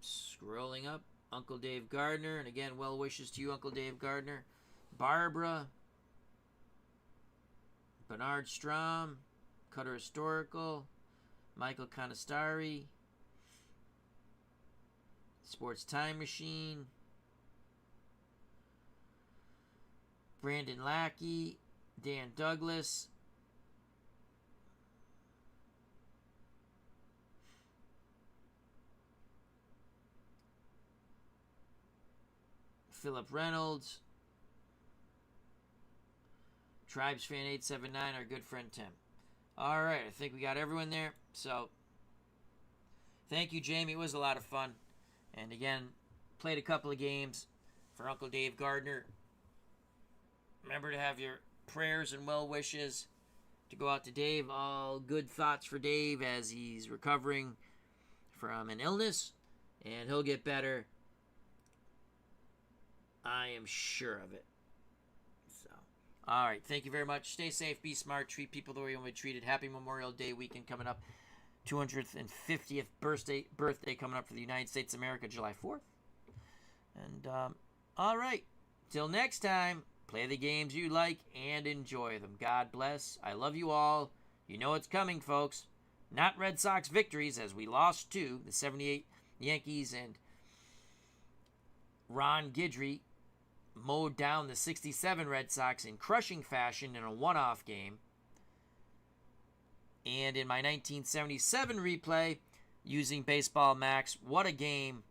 scrolling up, Uncle Dave Gardner, and again, well wishes to you, Uncle Dave Gardner, Barbara, Bernard Strom, Cutter Historical, Michael Canastari, Sports Time Machine, Brandon Lackey, Dan Douglas, Philip Reynolds, Tribes Fan 879, our good friend Tim. All right, I think we got everyone there. So, thank you, Jamie. It was a lot of fun. And again, played a couple of games for Uncle Dave Gardner. Remember to have your prayers and well wishes to go out to Dave. All good thoughts for Dave as he's recovering from an illness, and he'll get better. I am sure of it. So, all right. Thank you very much. Stay safe. Be smart. Treat people the way you want to be treated. Happy Memorial Day weekend coming up. 250th birthday coming up for the United States of America, July 4th. And, all right. Till next time. Play the games you like and enjoy them. God bless. I love you all. You know it's coming, folks. Not Red Sox victories, as we lost to the 78 Yankees, and Ron Guidry mowed down the 67 Red Sox in crushing fashion in a one-off game. And in my 1977 replay, using Baseball Max, what a game.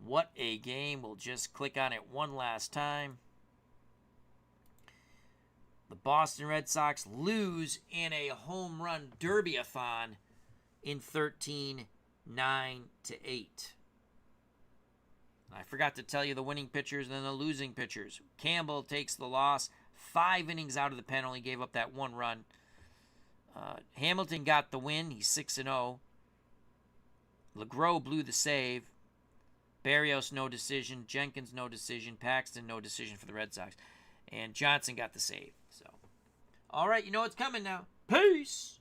What a game. We'll just click on it one last time. The Boston Red Sox lose in a home run derby-a-thon in 13, 9-8. I forgot to tell you the winning pitchers and then the losing pitchers. Campbell takes the loss. 5 innings out of the pen, only gave up that 1 run. Hamilton got the win. He's 6-0. LeGros blew the save. Barrios, no decision. Jenkins, no decision. Paxton, no decision for the Red Sox. And Johnson got the save. So, all right, you know what's coming now. Peace!